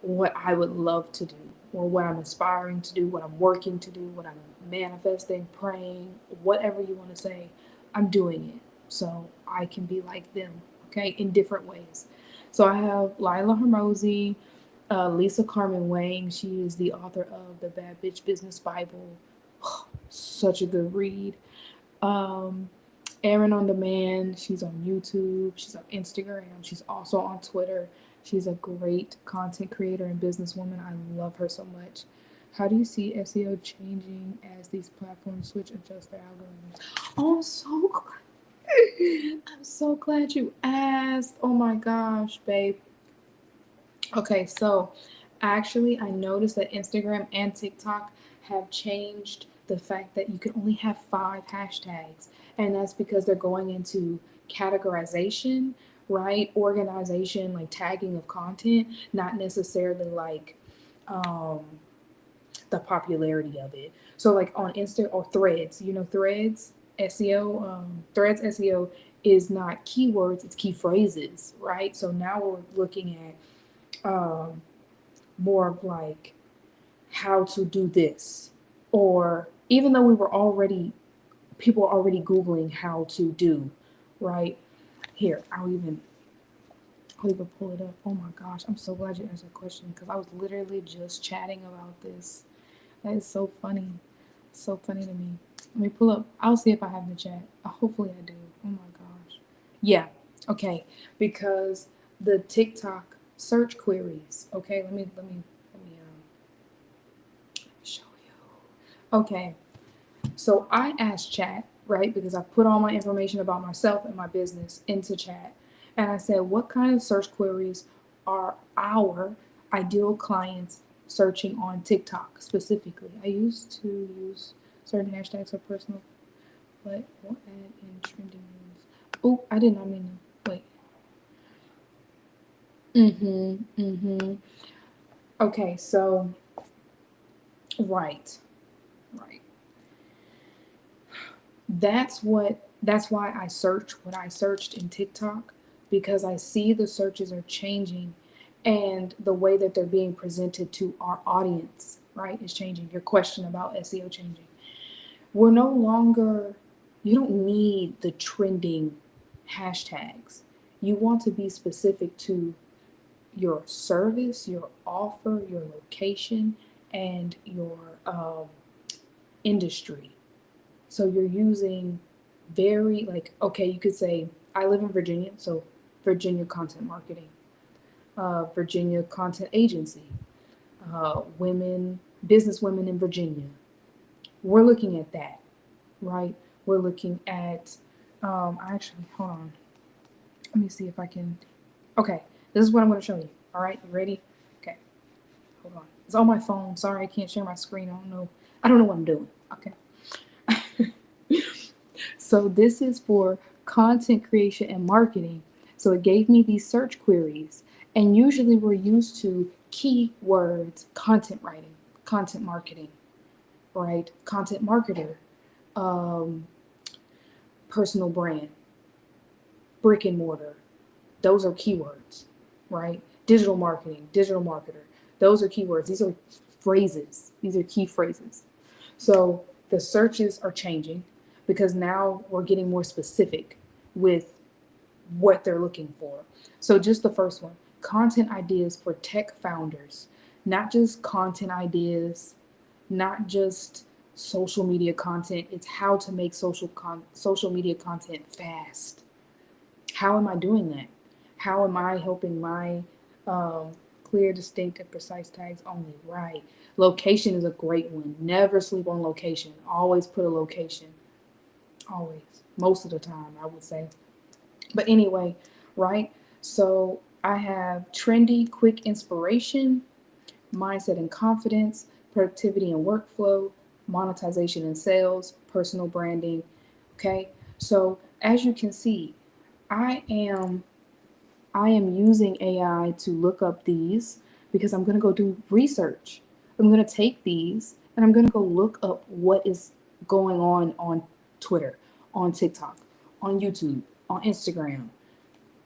what I would love to do, or what I'm aspiring to do, what I'm working to do, what I'm manifesting, praying, whatever you want to say. I'm doing it so I can be like them, okay, in different ways. So I have Lila Hermosi, Lisa Carmen Wang. She is the author of the Bad Bitch Business Bible. Such a good read. Um, Erin on Demand. She's on YouTube. She's on Instagram. She's also on Twitter. She's a great content creator and businesswoman. I love her so much. How do you see SEO changing as these platforms switch adjust their algorithms? Oh, I'm so glad. I'm so glad you asked. Oh my gosh, babe. Okay, so actually, I noticed that Instagram and TikTok have changed the fact that you can only have 5 hashtags, and that's because they're going into categorization, right? Organization, like tagging of content, not necessarily like um, the popularity of it. So, like on Insta or Threads, Threads SEO, Threads SEO is not keywords, it's key phrases, right? So now we're looking at more of like how to do this, or even though people are already googling how to do, right? Here, I'll even pull it up. Oh my gosh, I'm so glad you asked that question because I was literally just chatting about this. That is so funny, so funny to me. Let me pull up. I'll see if I have the chat. Hopefully I do. Oh my gosh. Yeah. Okay. Because the TikTok search queries. Okay. Let me show you. Okay. So I asked chat, right? Because I put all my information about myself and my business into chat. And I said, what kind of search queries are our ideal clients searching on TikTok specifically? I used to use certain hashtags for personal, but won't add in trending ones. Oh, I did not mean to. Wait. Okay, so, right, right. That's why I search what I searched in TikTok, because I see the searches are changing and the way that they're being presented to our audience, right, is changing. Your question about SEO changing. We're no longer, you don't need the trending hashtags. You want to be specific to your service, your offer, your location, and your industry. So you're using very, like, okay, you could say, I live in Virginia, so Virginia content marketing, Virginia content agency, business women in Virginia. We're looking at that, right? We're looking at, actually, hold on. Let me see if I can, okay, this is what I'm going to show you. All right, you ready? Okay, hold on. It's on my phone. Sorry, I can't share my screen. I don't know what I'm doing. Okay. So this is for content creation and marketing. So it gave me these search queries, and usually we're used to keywords, content writing, content marketing, right? Content marketer, um, personal brand, brick and mortar. Those are keywords, right? Digital marketing, digital marketer. Those are keywords. These are phrases. These are key phrases. So the searches are changing because now we're getting more specific with what they're looking for. So just the first one, content ideas for tech founders, not just content ideas, not just social media content. It's how to make social media content fast. How am I doing that? How am I helping my um, clear, distinct, and precise tags only? Right. Location is a great one. Never sleep on location. Always put a location. Always. Most of the time, I would say. But anyway, right? So I have trendy, quick inspiration, mindset and confidence, productivity and workflow, monetization and sales, personal branding. Okay. So as you can see, I am I am using AI to look up these because I'm going to go do research. I'm going to take these and I'm going to go look up what is going on Twitter, on TikTok, on YouTube, on Instagram.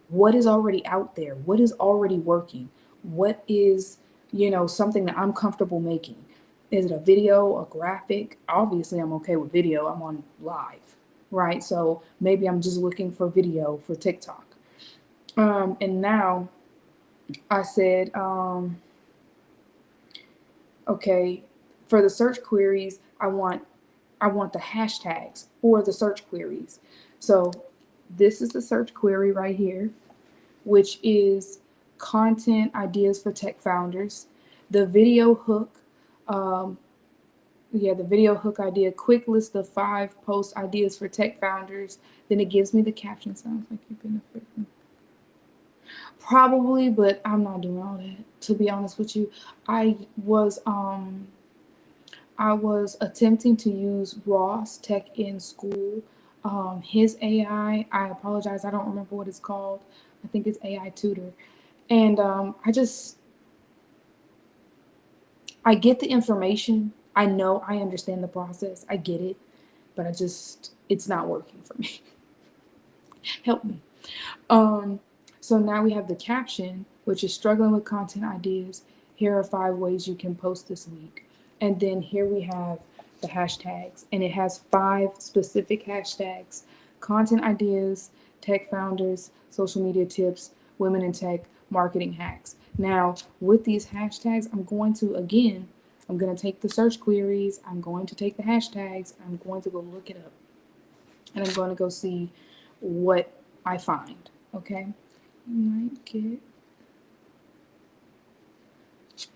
What is already out there? What is already working? What is, something that I'm comfortable making? Is it a video, a graphic? Obviously, I'm okay with video. I'm on live, right? So maybe I'm just looking for video for TikTok. And now I said, okay, for the search queries, I want the hashtags for the search queries. So this is the search query right here, which is content ideas for tech founders. The video hook, um, the video hook idea, quick list of 5 post ideas for tech founders. Then it gives me the caption. Sounds like you've been a Probably, but I'm not doing all that. To be honest with you, I was um I was attempting to use Ross Tech in school. His I apologize, I don't remember what it's called. I think it's AI Tutor. And I get the information. I know I understand the process. I get it, but it's not working for me. Help me. Um, so now we have the caption, which is struggling with content ideas. Here are 5 ways you can post this week. And then here we have the hashtags, and it has 5 specific hashtags: content ideas, tech founders, social media tips, women in tech, marketing hacks. Now, with these hashtags, I'm going to take the search queries, I'm going to take the hashtags, I'm going to go look it up, and I'm going to go see what I find. Okay, you might get.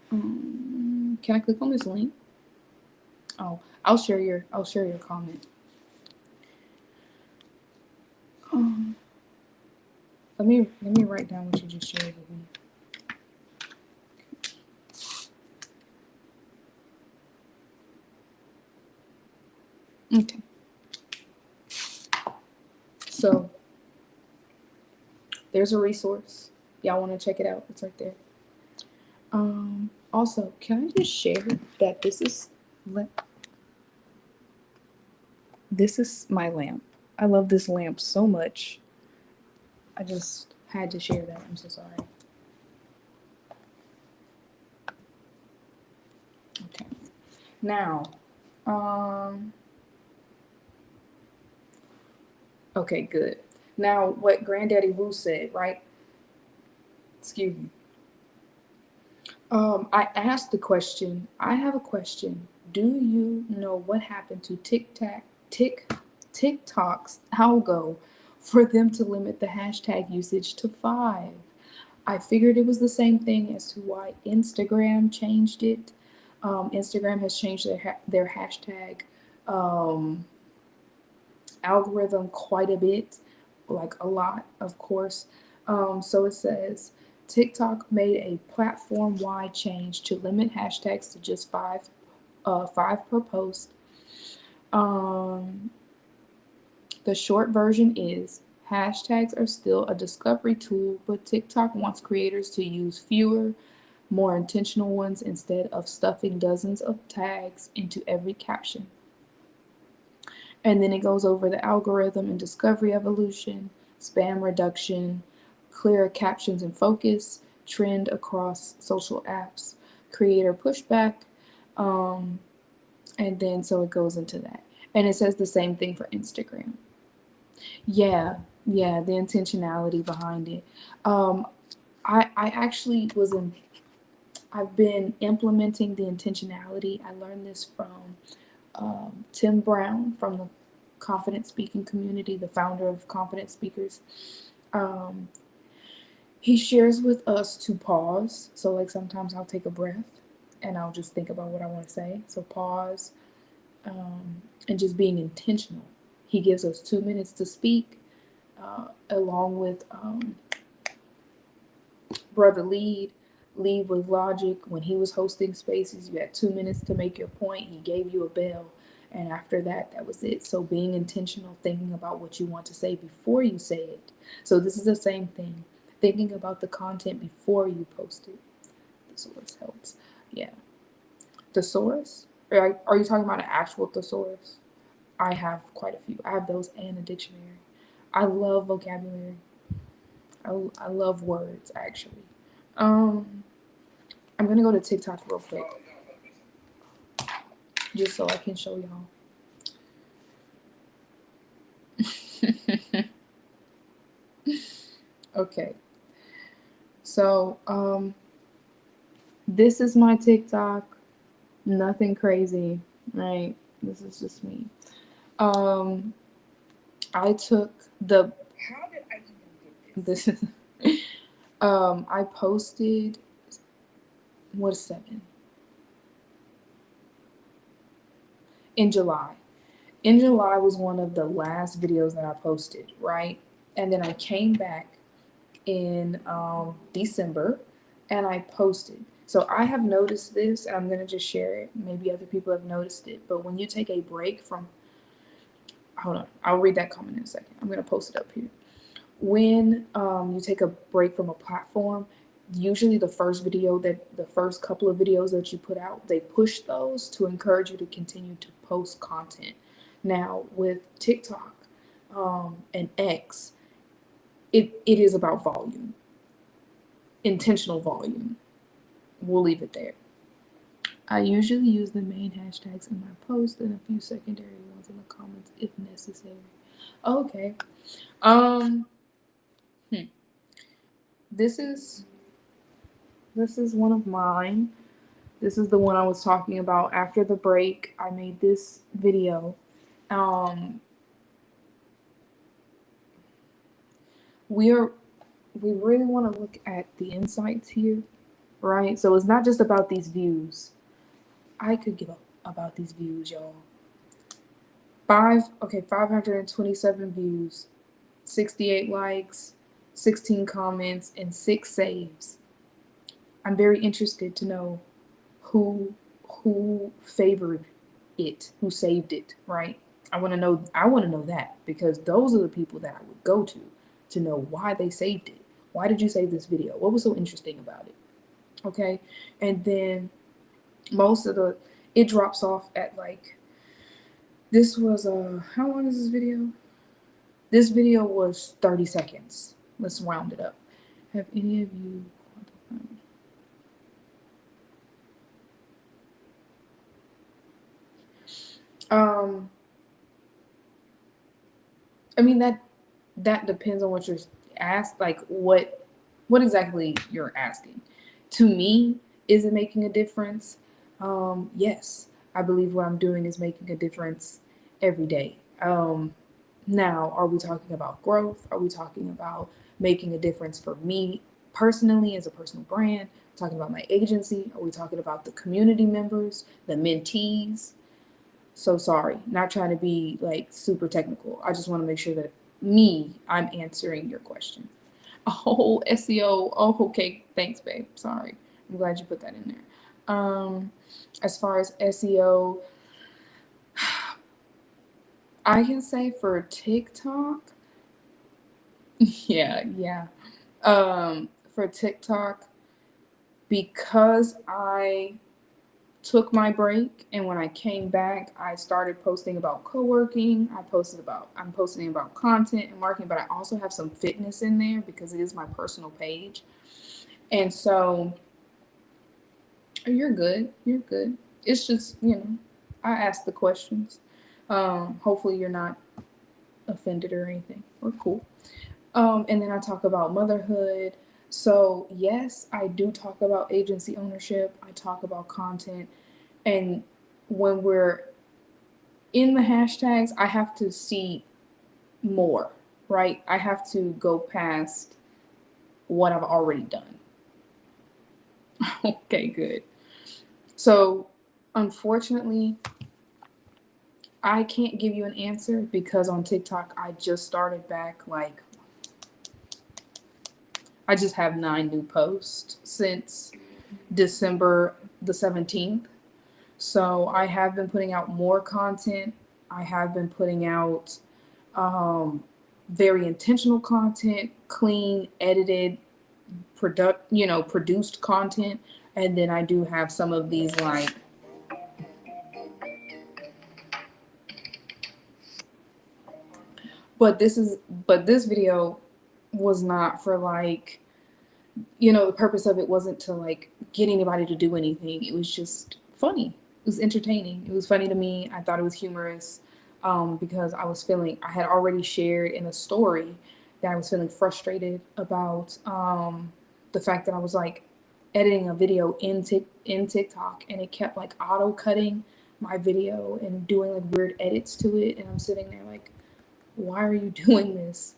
Can I click on this link? Oh, I'll share your comment. Um, let me write down what you just shared with me. Okay. So there's a resource. Y'all want to check it out? It's right there. Also, can I just share that this is my lamp. I love this lamp so much. I just had to share that. I'm so sorry. Okay. Now, okay, good. Now, what Granddaddy Woo said, right? Excuse me. I asked the question. I have a question. Do you know what happened to TikTok's algo for them to limit the hashtag usage to 5? I figured it was the same thing as to why Instagram changed it. Instagram has changed their hashtag um, algorithm quite a bit, like a lot, of course. So it says TikTok made a platform-wide change to limit hashtags to just 5 per post. Um, the short version is hashtags are still a discovery tool, but TikTok wants creators to use fewer, more intentional ones instead of stuffing dozens of tags into every caption. And then it goes over the algorithm and discovery evolution, spam reduction, clear captions and focus, trend across social apps, creator pushback, um, and then so it goes into that. And it says the same thing for Instagram. Yeah, yeah, the intentionality behind it. Um, I actually I've been implementing the intentionality. I learned this from Tim Brown from the Confident Speaking community, the founder of Confident Speakers. Um, he shares with us to pause. So, like, sometimes I'll take a breath and I'll just think about what I want to say. So, pause, and just being intentional. He gives us 2 minutes to speak, along with Brother Lead with logic. When he was hosting spaces, you had 2 minutes to make your point. He gave you a bell. And after that, that was it. So being intentional, thinking about what you want to say before you say it. So this is the same thing. Thinking about the content before you post it. Thesaurus helps. Yeah. Thesaurus? Are you talking about an actual thesaurus? I have quite a few. I have those and a dictionary. I love vocabulary. I love words, actually. Um, I'm gonna go to TikTok real quick, just so I can show y'all. Okay, so this is my TikTok. Nothing crazy, right? This is just me. Um, I took the. How did I even get this? This is. I posted. What is 7? In July. In July was one of the last videos that I posted, right? And then I came back in December and I posted. So I have noticed this and I'm going to just share it. Maybe other people have noticed it. But when you take a break from, hold on, I'll read that comment in a second. I'm going to post it up here. When you take a break from a platform, usually the first couple of videos that you put out, they push those to encourage you to continue to post content. Now with TikTok and X, it is about volume, intentional volume. We'll leave it there. I usually use the main hashtags in my post and a few secondary ones in the comments if necessary. Okay. Um. This is one of mine. This is the one I was talking about after the break. I made this video. Um. We really want to look at the insights here, right? So it's not just about these views. I could give up about these views, y'all. 527 views, 68 likes, 16 comments, and 6 saves. I'm very interested to know who favored it, who saved it, right? I want to know that because those are the people that I would go to know why they saved it. Why did you save this video? What was so interesting about it? Okay? And then it drops off at like, this was how long is this video? This video was 30 seconds. Let's round it up. Have any of you um I mean that depends on what you're asked, like what exactly you're asking. To me, is it making a difference? Yes. I believe what I'm doing is making a difference every day. Now, are we talking about growth? Are we talking about making a difference for me personally as a personal brand? Talking about my agency? Are we talking about the community members, the mentees? So sorry, not trying to be like super technical. I just want to make sure that I'm answering your question. Oh, SEO. Oh, okay. Thanks, babe. Sorry. I'm glad you put that in there. As far as SEO, I can say for TikTok, yeah. For TikTok, because I took my break, and when I came back, I started posting about co-working. I'm posting about content and marketing, but I also have some fitness in there because it is my personal page. And so you're good. You're good. It's just, I ask the questions. Hopefully you're not offended or anything. We're cool. And then I talk about motherhood. So yes, I do talk about agency ownership. I talk about content. And when we're in the hashtags, I have to see more, right? I have to go past what I've already done. Okay, good. So, unfortunately, I can't give you an answer because on TikTok, I just started back. Like, I just have 9 new posts since December the 17th. So, I have been putting out more content. I have been putting out very intentional content, clean, edited, produced content. And then I do have some of these like, but this video was not for like, the purpose of it wasn't to like get anybody to do anything. It was just funny. It was entertaining. It was funny to me. I thought it was humorous, because I had already shared in a story that I was feeling frustrated about, the fact that I was like editing a video in TikTok, and it kept like auto cutting my video and doing like weird edits to it, and I'm sitting there like, why are you doing this?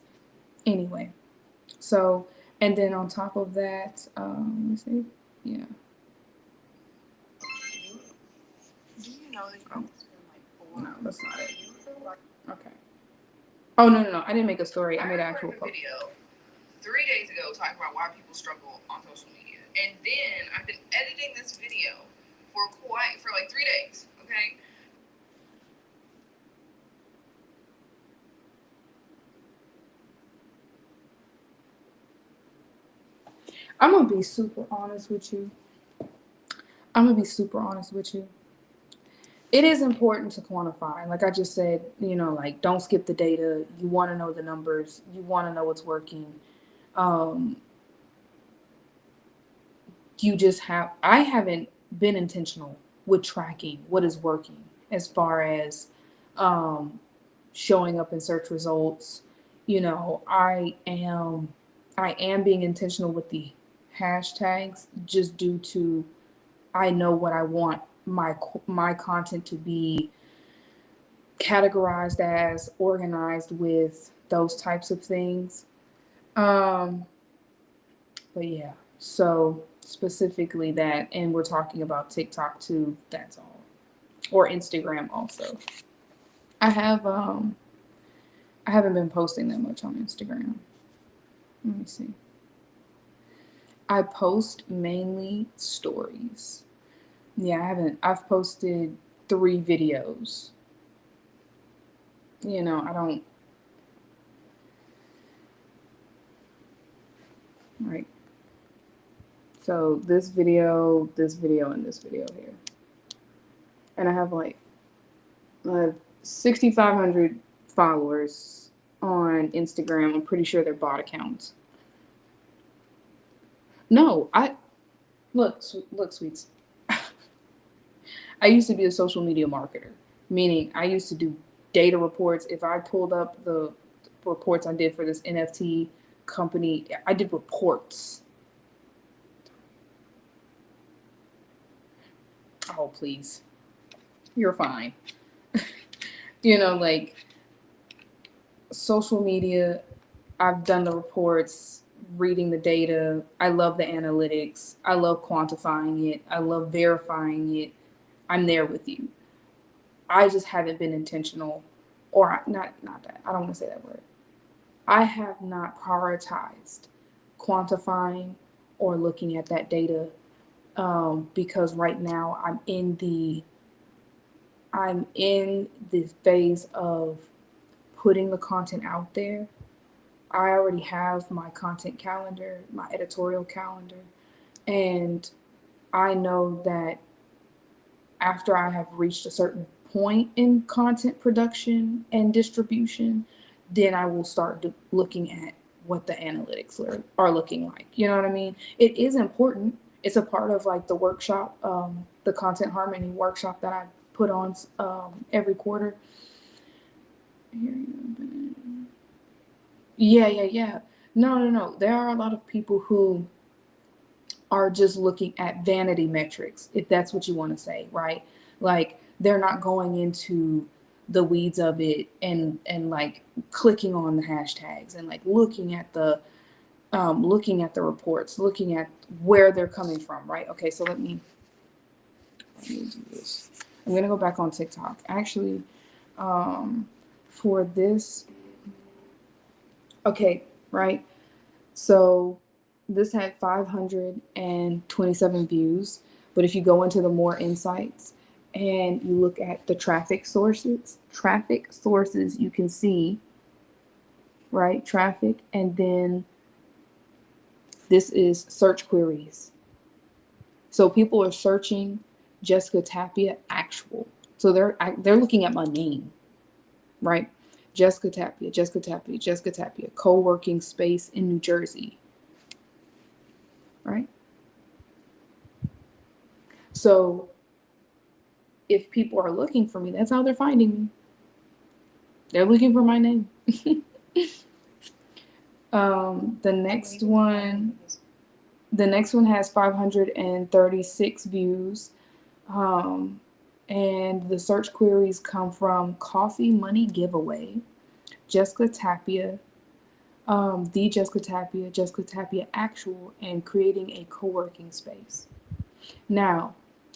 Anyway, so, and then on top of that, let me see. Yeah. Do you know that you no, that's not it. Okay. Oh, no, no, no. I didn't make a story. I made an actual post. Video 3 days ago talking about why people struggle on social media. And then I've been editing this video for like 3 days, okay? I'm gonna be super honest with you. It is important to quantify. Like I just said, like don't skip the data. You want to know the numbers. You want to know what's working. Um, I haven't been intentional with tracking what is working as far as um, showing up in search results. I am being intentional with the hashtags just due to I know what I want my content to be categorized as, organized with those types of things. Um, but yeah, so specifically that, and we're talking about TikTok too. That's all, or Instagram also. I have I haven't been posting that much on Instagram. Let me see. I post mainly stories. Yeah, I haven't. I've posted 3 videos. I don't. Right. So this video, and this video here, and I have like 6,500 followers on Instagram. I'm pretty sure they're bot accounts. No, look, sweets. I used to be a social media marketer, meaning I used to do data reports. If I pulled up the reports I did for this NFT company, I did reports. Oh, please. You're fine. Like social media, I've done the reports, reading the data. I love the analytics. I love quantifying it. I love verifying it. I'm there with you. I just haven't been intentional, or not that. I don't want to say that word. I have not prioritized quantifying or looking at that data, because right now I'm in the phase of putting the content out there. I already have my content calendar, my editorial calendar, and I know that after I have reached a certain point in content production and distribution, then I will start looking at what the analytics are looking like. You know what I mean? It is important. It's a part of like the workshop, the content harmony workshop that I put on every quarter. Yeah. No. There are a lot of people who are just looking at vanity metrics, if that's what you want to say, right? Like they're not going into the weeds of it and like clicking on the hashtags and like looking at the reports, looking at where they're coming from, right? Okay, so let me do this. I'm gonna go back on TikTok. Actually, for this, okay, right? So this had 527 views, but if you go into the more insights and you look at the traffic sources, you can see, right, traffic, and then this is search queries. So people are searching Jessica Tapia actual. So they're looking at my name, right? Jessica Tapia, Jessica Tapia, Jessica Tapia, co-working space in New Jersey, right? So if people are looking for me, that's how they're finding me. They're looking for my name. The next one has 536 views. And the search queries come from coffee money giveaway, Jessica Tapia, the Jessica Tapia actual, and creating a co-working space. Now,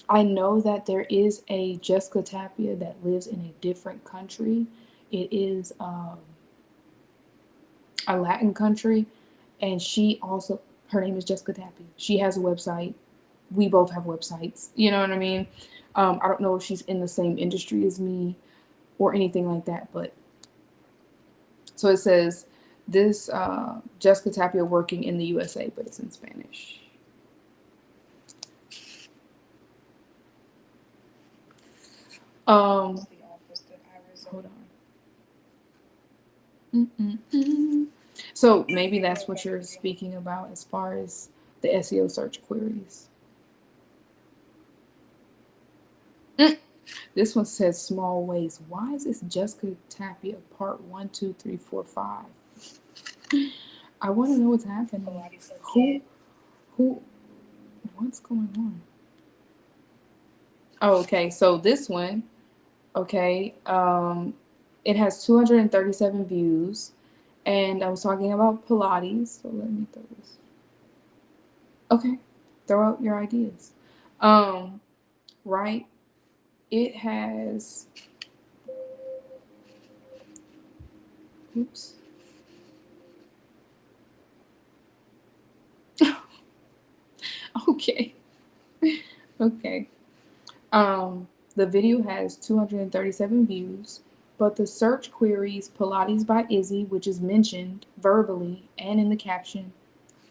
I know that there is a Jessica Tapia that lives in a different country. It is a Latin country, and her name is Jessica Tapia. She has a website. We both have websites. You know what I mean? I don't know if she's in the same industry as me or anything like that, but so it says this Jessica Tapia working in the USA, but it's in Spanish. Hold on. So maybe that's what you're speaking about as far as the SEO search queries. This one says small ways. Why is this Jessica Tapia part 1, 2, 3, 4, 5? I want to know what's happening. Who, what's going on? Oh, okay, so this one, okay, it has 237 views, and I was talking about Pilates, so let me throw this. Okay, throw out your ideas. Right, it has, oops. Okay. Okay. The video has 237 views, but the search queries Pilates by Izzy, which is mentioned verbally and in the caption,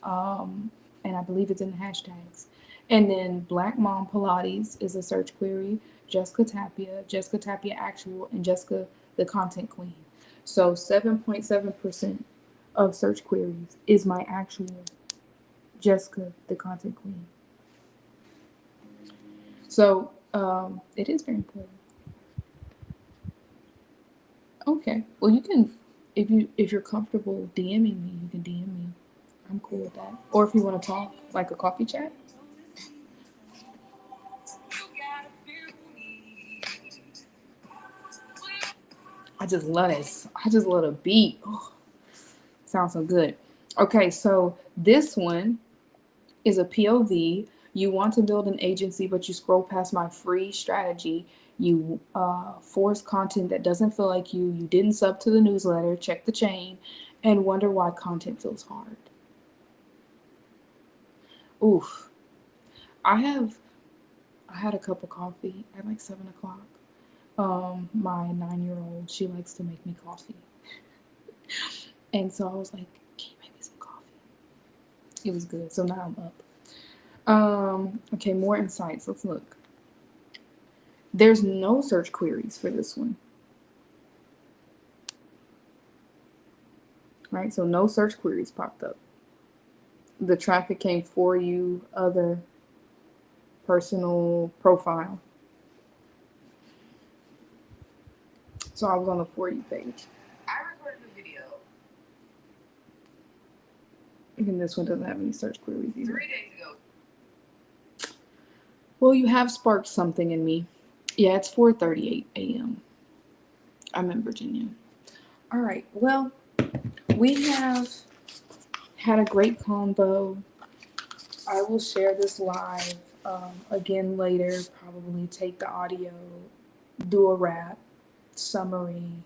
and I believe it's in the hashtags. And then Black Mom Pilates is a search query, Jessica Tapia Actual, and Jessica the Content Queen. So 7.7% of search queries is my actual Jessica the Content Queen. So it is very important. Okay. Well, you can, if you're comfortable DMing me, you can DM me. I'm cool with that. Or if you want to talk, like a coffee chat. I just love it. I just love the beat. Oh, sounds so good. Okay, so this one is a POV. You want to build an agency, but you scroll past my free strategy. You force content that doesn't feel like you. You didn't sub to the newsletter, check the chain, and wonder why content feels hard. Oof. I had a cup of coffee at like 7 o'clock. My 9-year-old, she likes to make me coffee. And so I was like, can you make me some coffee? It was good. So now I'm up. Okay, more insights. Let's look. There's no search queries for this one. Right? So no search queries popped up. The traffic came for you, other personal profile. So I was on the For You page. I recorded a video. And this one doesn't have any search queries either. 3 days ago. Well, you have sparked something in me. Yeah, it's 4:38 a.m. I'm in Virginia. All right. Well, we have had a great combo. I will share this live again later. Probably take the audio, do a wrap, summary.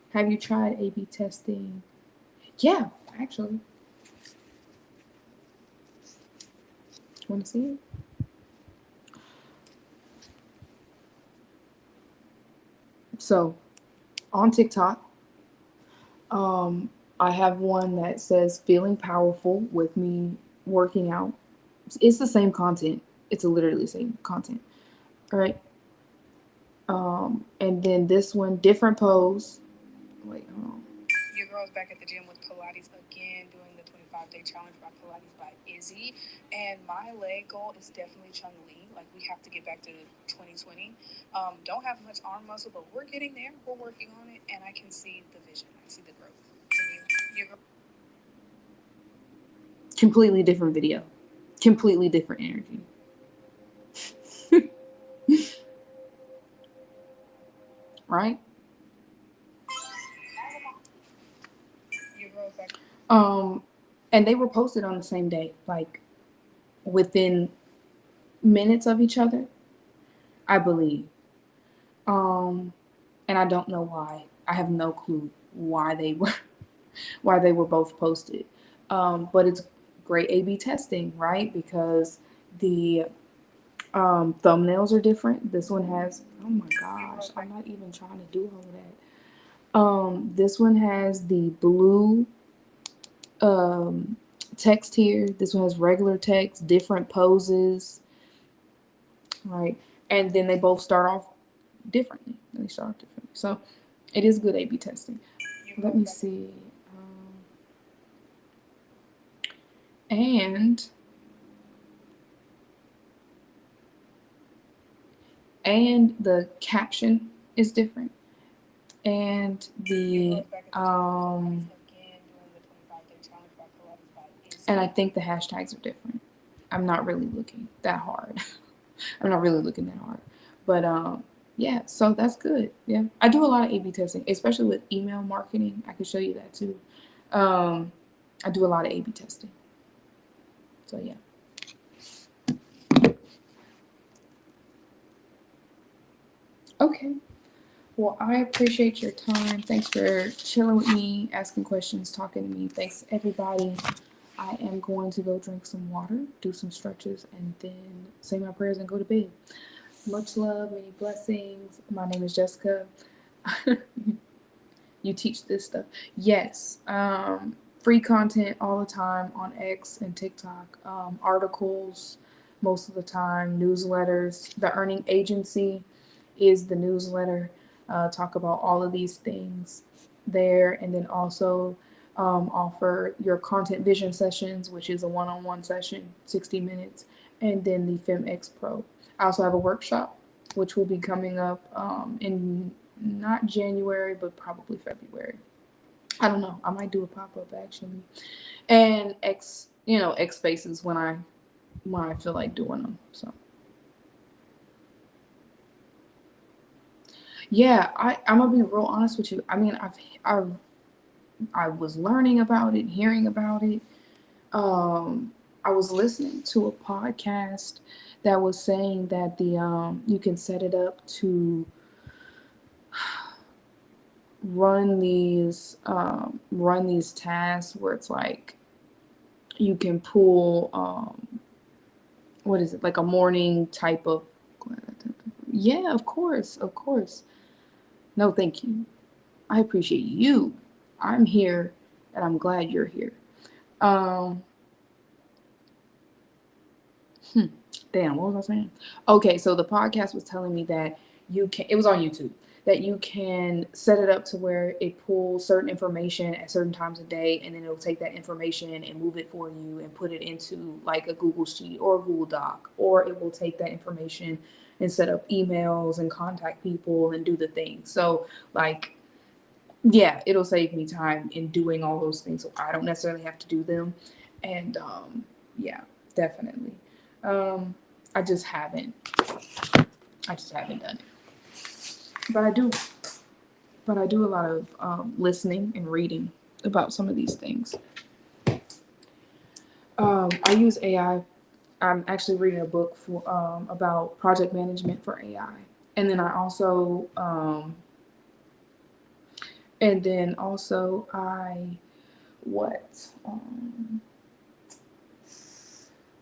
Have you tried A/B testing? Yeah, actually. Want to see it? So, on TikTok, I have one that says feeling powerful with me working out. It's the same content. It's literally the same content. All right. And then this one, different pose. Wait, hold on. Your girl's back at the gym with Pilates again, doing the 25-day challenge by Pilates by Izzy. And my leg goal is definitely Chung Lee. Like, we have to get back to 2020. Don't have much arm muscle, but we're getting there. We're working on it, and I can see the vision. I see the growth. Completely different video. Completely different energy. Right? And they were posted on the same day, like within minutes of each other, I believe. And I don't know why. I have no clue why they were both posted. But it's great A/B testing, right? Because the thumbnails are different. This one has, oh my gosh, I'm not even trying to do all of that. This one has the blue text here. This one has regular text, different poses, right? And then they both start off differently. They start off differently. So it is good A/B testing. Let me see. And the caption is different. And the and I think the hashtags are different. I'm not really looking that hard. But yeah, so that's good. Yeah. I do a lot of A/B testing, especially with email marketing. I can show you that too. I do a lot of A/B testing. So yeah. Okay. Well, I appreciate your time. Thanks for chilling with me, asking questions, talking to me. Thanks, everybody. I am going to go drink some water, do some stretches, and then say my prayers and go to bed. Much love, many blessings. My name is Jessica. You teach this stuff. Yes. Free content all the time on X and TikTok. Articles most of the time, newsletters. The Earning Agency is the newsletter. Talk about all of these things there, and then also offer your content vision sessions, which is a one-on-one session, 60 minutes, and then the FemX Pro. I also have a workshop, which will be coming up in not January, but probably February. I don't know. I might do a pop-up actually, and X spaces when I feel like doing them. So. Yeah, I'm gonna be real honest with you. I mean, I was learning about it, hearing about it. I was listening to a podcast that was saying that you can set it up to run these tasks where it's like you can pull what is it, like a morning type of. Yeah, of course. No, thank you. I appreciate you. I'm here, and I'm glad you're here. Um, Damn, what was I saying? Okay, so the podcast was telling me that you can, it was on YouTube, that you can set it up to where it pulls certain information at certain times of day, and then it'll take that information and move it for you and put it into like a Google Sheet or a Google Doc, or it will take that information and set up emails and contact people and do the thing. So, like, yeah, it'll save me time in doing all those things, so I don't necessarily have to do them. And yeah, definitely. Um, I just haven't. I just haven't done it. But I do. But I do a lot of listening and reading about some of these things. I use AI. I'm actually reading a book for about project management for AI, and then I also I what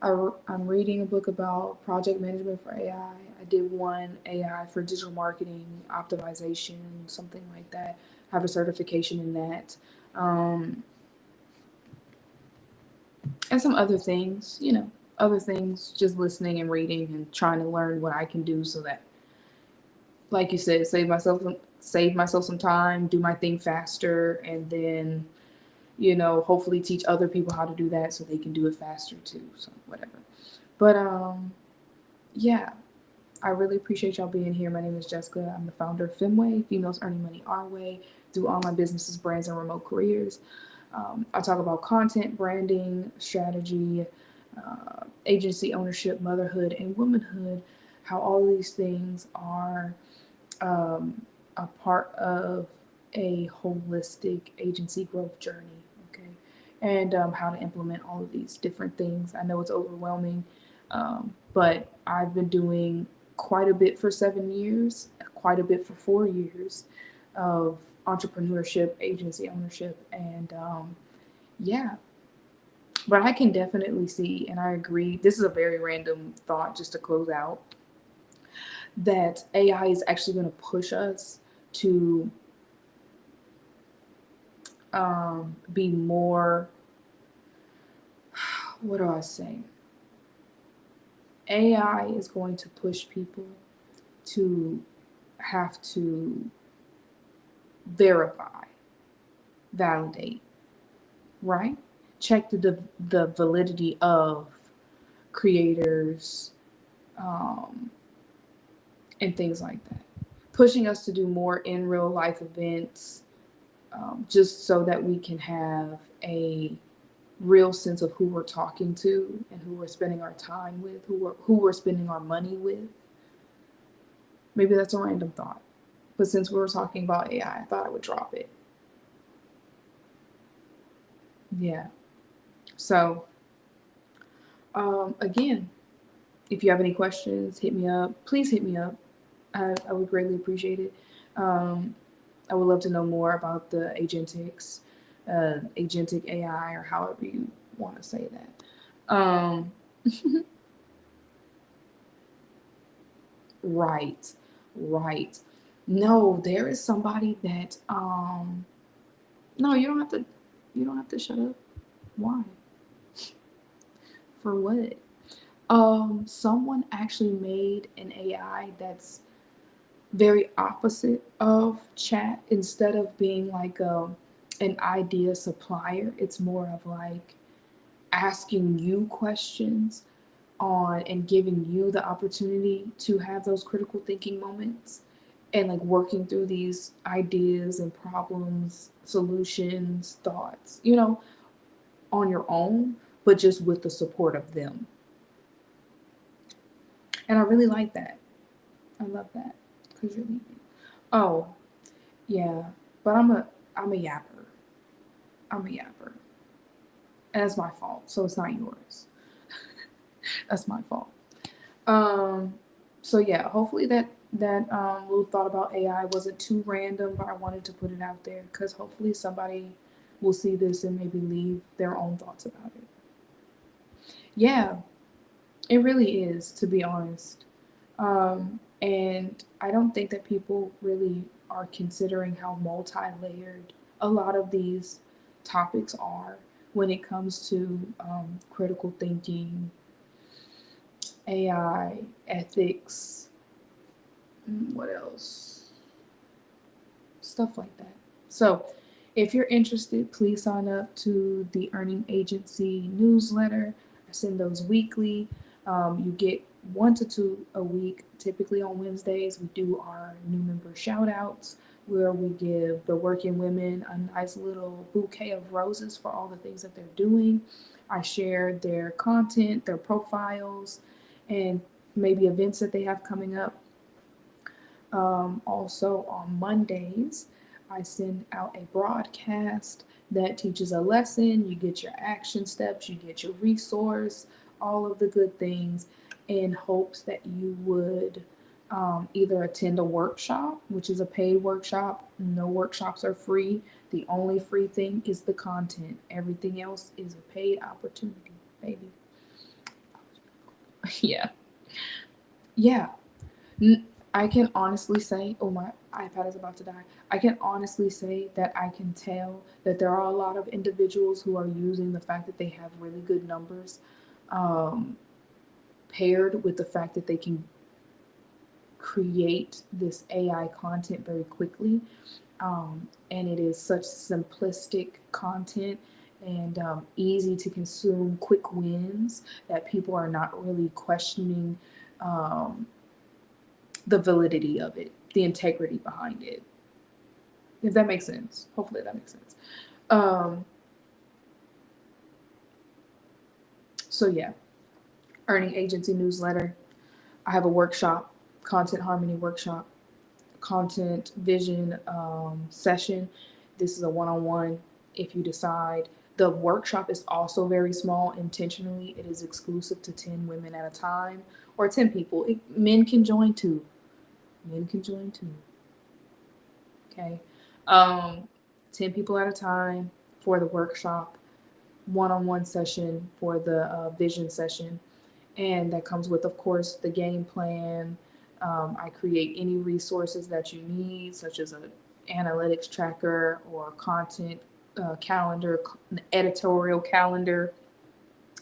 I'm reading a book about project management for AI. I did one AI for digital marketing optimization, something like that. I have a certification in that. Um, and some other things, other things, just listening and reading and trying to learn what I can do so that, like you said, save myself some time, do my thing faster, and then, hopefully teach other people how to do that so they can do it faster too. So whatever. But yeah, I really appreciate y'all being here. My name is Jessica. I'm the founder of Femway, Females Earning Money Our Way, through online businesses, brands, and remote careers. I talk about content, branding, strategy, agency ownership, motherhood, and womanhood, how all of these things are a part of a holistic agency growth journey, okay? And how to implement all of these different things. I know it's overwhelming, but I've been doing quite a bit for 7 years, quite a bit for 4 years of entrepreneurship, agency ownership, and yeah. But I can definitely see, and I agree, this is a very random thought just to close out, that AI is actually going to push us to be more, what do I say? AI is going to push people to have to verify, validate, right? Check the validity of creators um, and things like that. Pushing us to do more in real life events, just so that we can have a real sense of who we're talking to and who we're spending our time with, who we're spending our money with. Maybe that's a random thought, but since we were talking about AI, I thought I would drop it. Yeah. So again, if you have any questions, hit me up. Please hit me up. I would greatly appreciate it. Um, I would love to know more about the agentic AI, or however you want to say that. Right, right. No, there is somebody that no, you don't have to shut up. Why? For what? Someone actually made an AI that's very opposite of chat. Instead of being like an idea supplier, it's more of like asking you questions on and giving you the opportunity to have those critical thinking moments and like working through these ideas and problems, solutions, thoughts, on your own, but just with the support of them. And I really like that. I love that because you're leaving. Oh, yeah, but I'm a yapper. I'm a yapper, and that's my fault. So it's not yours. That's my fault. Um, so yeah, hopefully that little thought about AI wasn't too random, but I wanted to put it out there because hopefully somebody will see this and maybe leave their own thoughts about it. Yeah, it really is, to be honest. And I don't think that people really are considering how multi-layered a lot of these topics are when it comes to critical thinking AI, ethics, what else? Stuff like that. So, if you're interested, please sign up to the Earning Agency newsletter. I send those weekly. You get 1 to 2 a week. Typically on Wednesdays, we do our new member shout outs where we give the working women a nice little bouquet of roses for all the things that they're doing. I share their content, their profiles, and maybe events that they have coming up. Also, on Mondays, I send out a broadcast that teaches a lesson. You get your action steps, you get your resource, all of the good things, in hopes that you would either attend a workshop, which is a paid workshop. No workshops are free. The only free thing is the content, everything else is a paid opportunity, baby. Yeah. Yeah. I can honestly say, oh, my iPad is about to die. I can honestly say that I can tell that there are a lot of individuals who are using the fact that they have really good numbers, um, paired with the fact that they can create this AI content very quickly. And it is such simplistic content and easy to consume, quick wins that people are not really questioning um, the validity of it, the integrity behind it. If that makes sense. Hopefully that makes sense. Um, so yeah, earning agency newsletter. I have a workshop, content harmony workshop, content vision session. This is a one-on-one. If you decide, the workshop is also very small intentionally. It is exclusive to 10 women at a time, or 10 people. Men can join too. Men can join too. Okay. Um, 10 people at a time for the workshop, one-on-one session for the vision session. And that comes with, of course, the game plan. I create any resources that you need, such as an analytics tracker or content calendar, editorial calendar,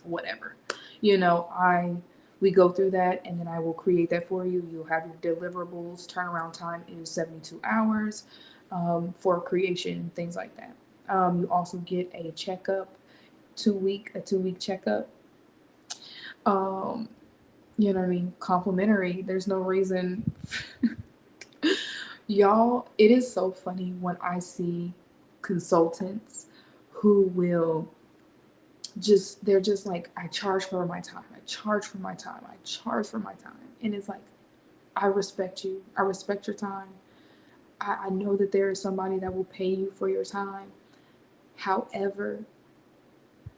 whatever. I we go through that, and then I will create that for you. You'll have your deliverables. Turnaround time is 72 hours for creation, things like that. You also get a checkup, a 2 week checkup. Um, you know what I mean? Complimentary. There's no reason. Y'all, it is so funny when I see consultants who will they're just like, I charge for my time. I charge for my time. I charge for my time. And it's like, I respect you. I respect your time. I know that there is somebody that will pay you for your time. However,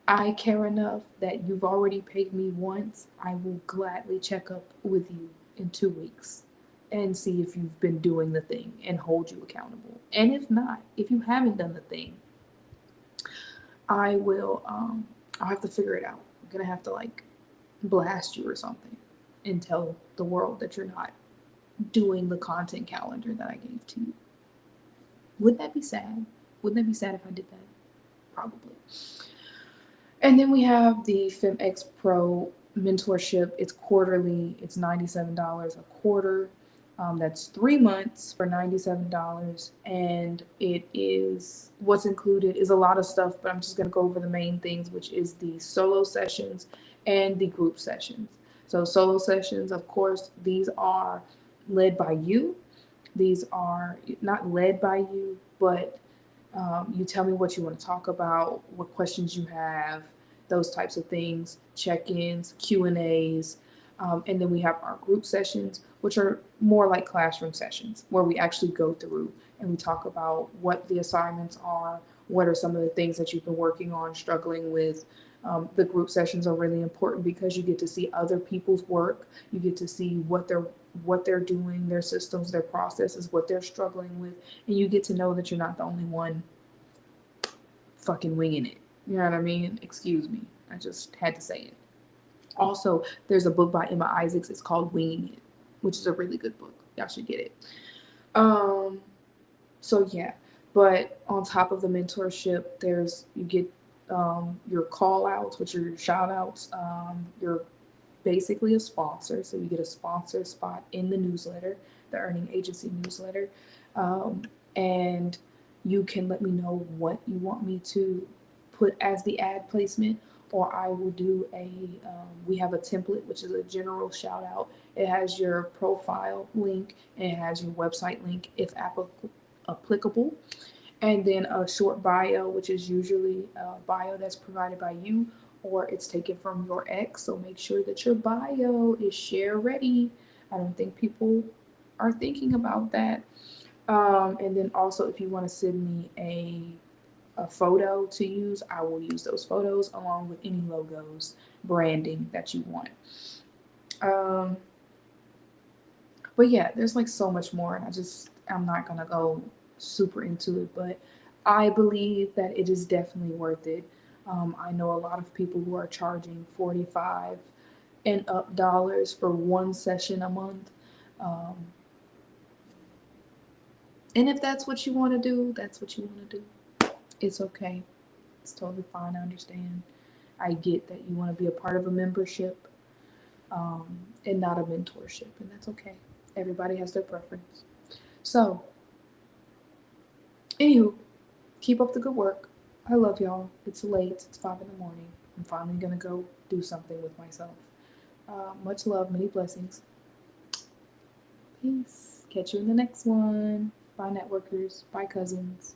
I care enough that you've already paid me once. I will gladly check up with you in 2 weeks and see if you've been doing the thing and hold you accountable. And if not, if you haven't done the thing, I will I'll have to figure it out. I'm gonna have to like blast you or something and tell the world that you're not doing the content calendar that I gave to you. Would that be sad? Wouldn't that be sad if I did that? Probably. And then we have the FemX Pro mentorship. It's quarterly. It's $97 a quarter. That's 3 months for $97, and it is what's included is a lot of stuff. But I'm just gonna go over the main things, which is the solo sessions and the group sessions. So solo sessions, of course, these are led by you. These are not led by you, but you tell me what you want to talk about, what questions you have, those types of things, check-ins, Q&As, and then we have our group sessions, which are more like classroom sessions, where we actually go through and we talk about what the assignments are, what are some of the things that you've been working on, struggling with. The group sessions are really important because you get to see other people's work. You get to see what they're doing, their systems, their processes, what they're struggling with, and you get to know that you're not the only one fucking winging it. You know what I mean? Excuse me. I just had to say it. Also, there's a book by Emma Isaacs. It's called Winging It, which is a really good book. Y'all should get it. Um, so yeah, but on top of the mentorship, you get your call outs, which are your shout outs, your basically a sponsor. So you get a sponsor spot in the newsletter, the Earning Agency newsletter. Um, and you can let me know what you want me to put as the ad placement, or I will do we have a template, which is a general shout out. It has your profile link and it has your website link if applicable, and then a short bio, which is usually a bio that's provided by you or it's taken from your ex. So make sure that your bio is share ready. I don't think people are thinking about that. And then also, if you want to send me a photo to use, I will use those photos along with any logos, branding that you want. Um, but yeah, there's like so much more, and I'm not gonna go super into it, but I believe that it is definitely worth it. I know a lot of people who are charging 45 and up dollars for one session a month. Um, and if that's what you want to do, that's what you want to do. It's okay. It's totally fine. I understand. I get that you want to be a part of a membership, um, and not a mentorship, and that's okay. Everybody has their preference. So, anywho, keep up the good work. I love y'all. It's late. It's 5 in the morning. I'm finally gonna go do something with myself. Much love, many blessings. Peace. Catch you in the next one. Bye, networkers. Bye, cousins.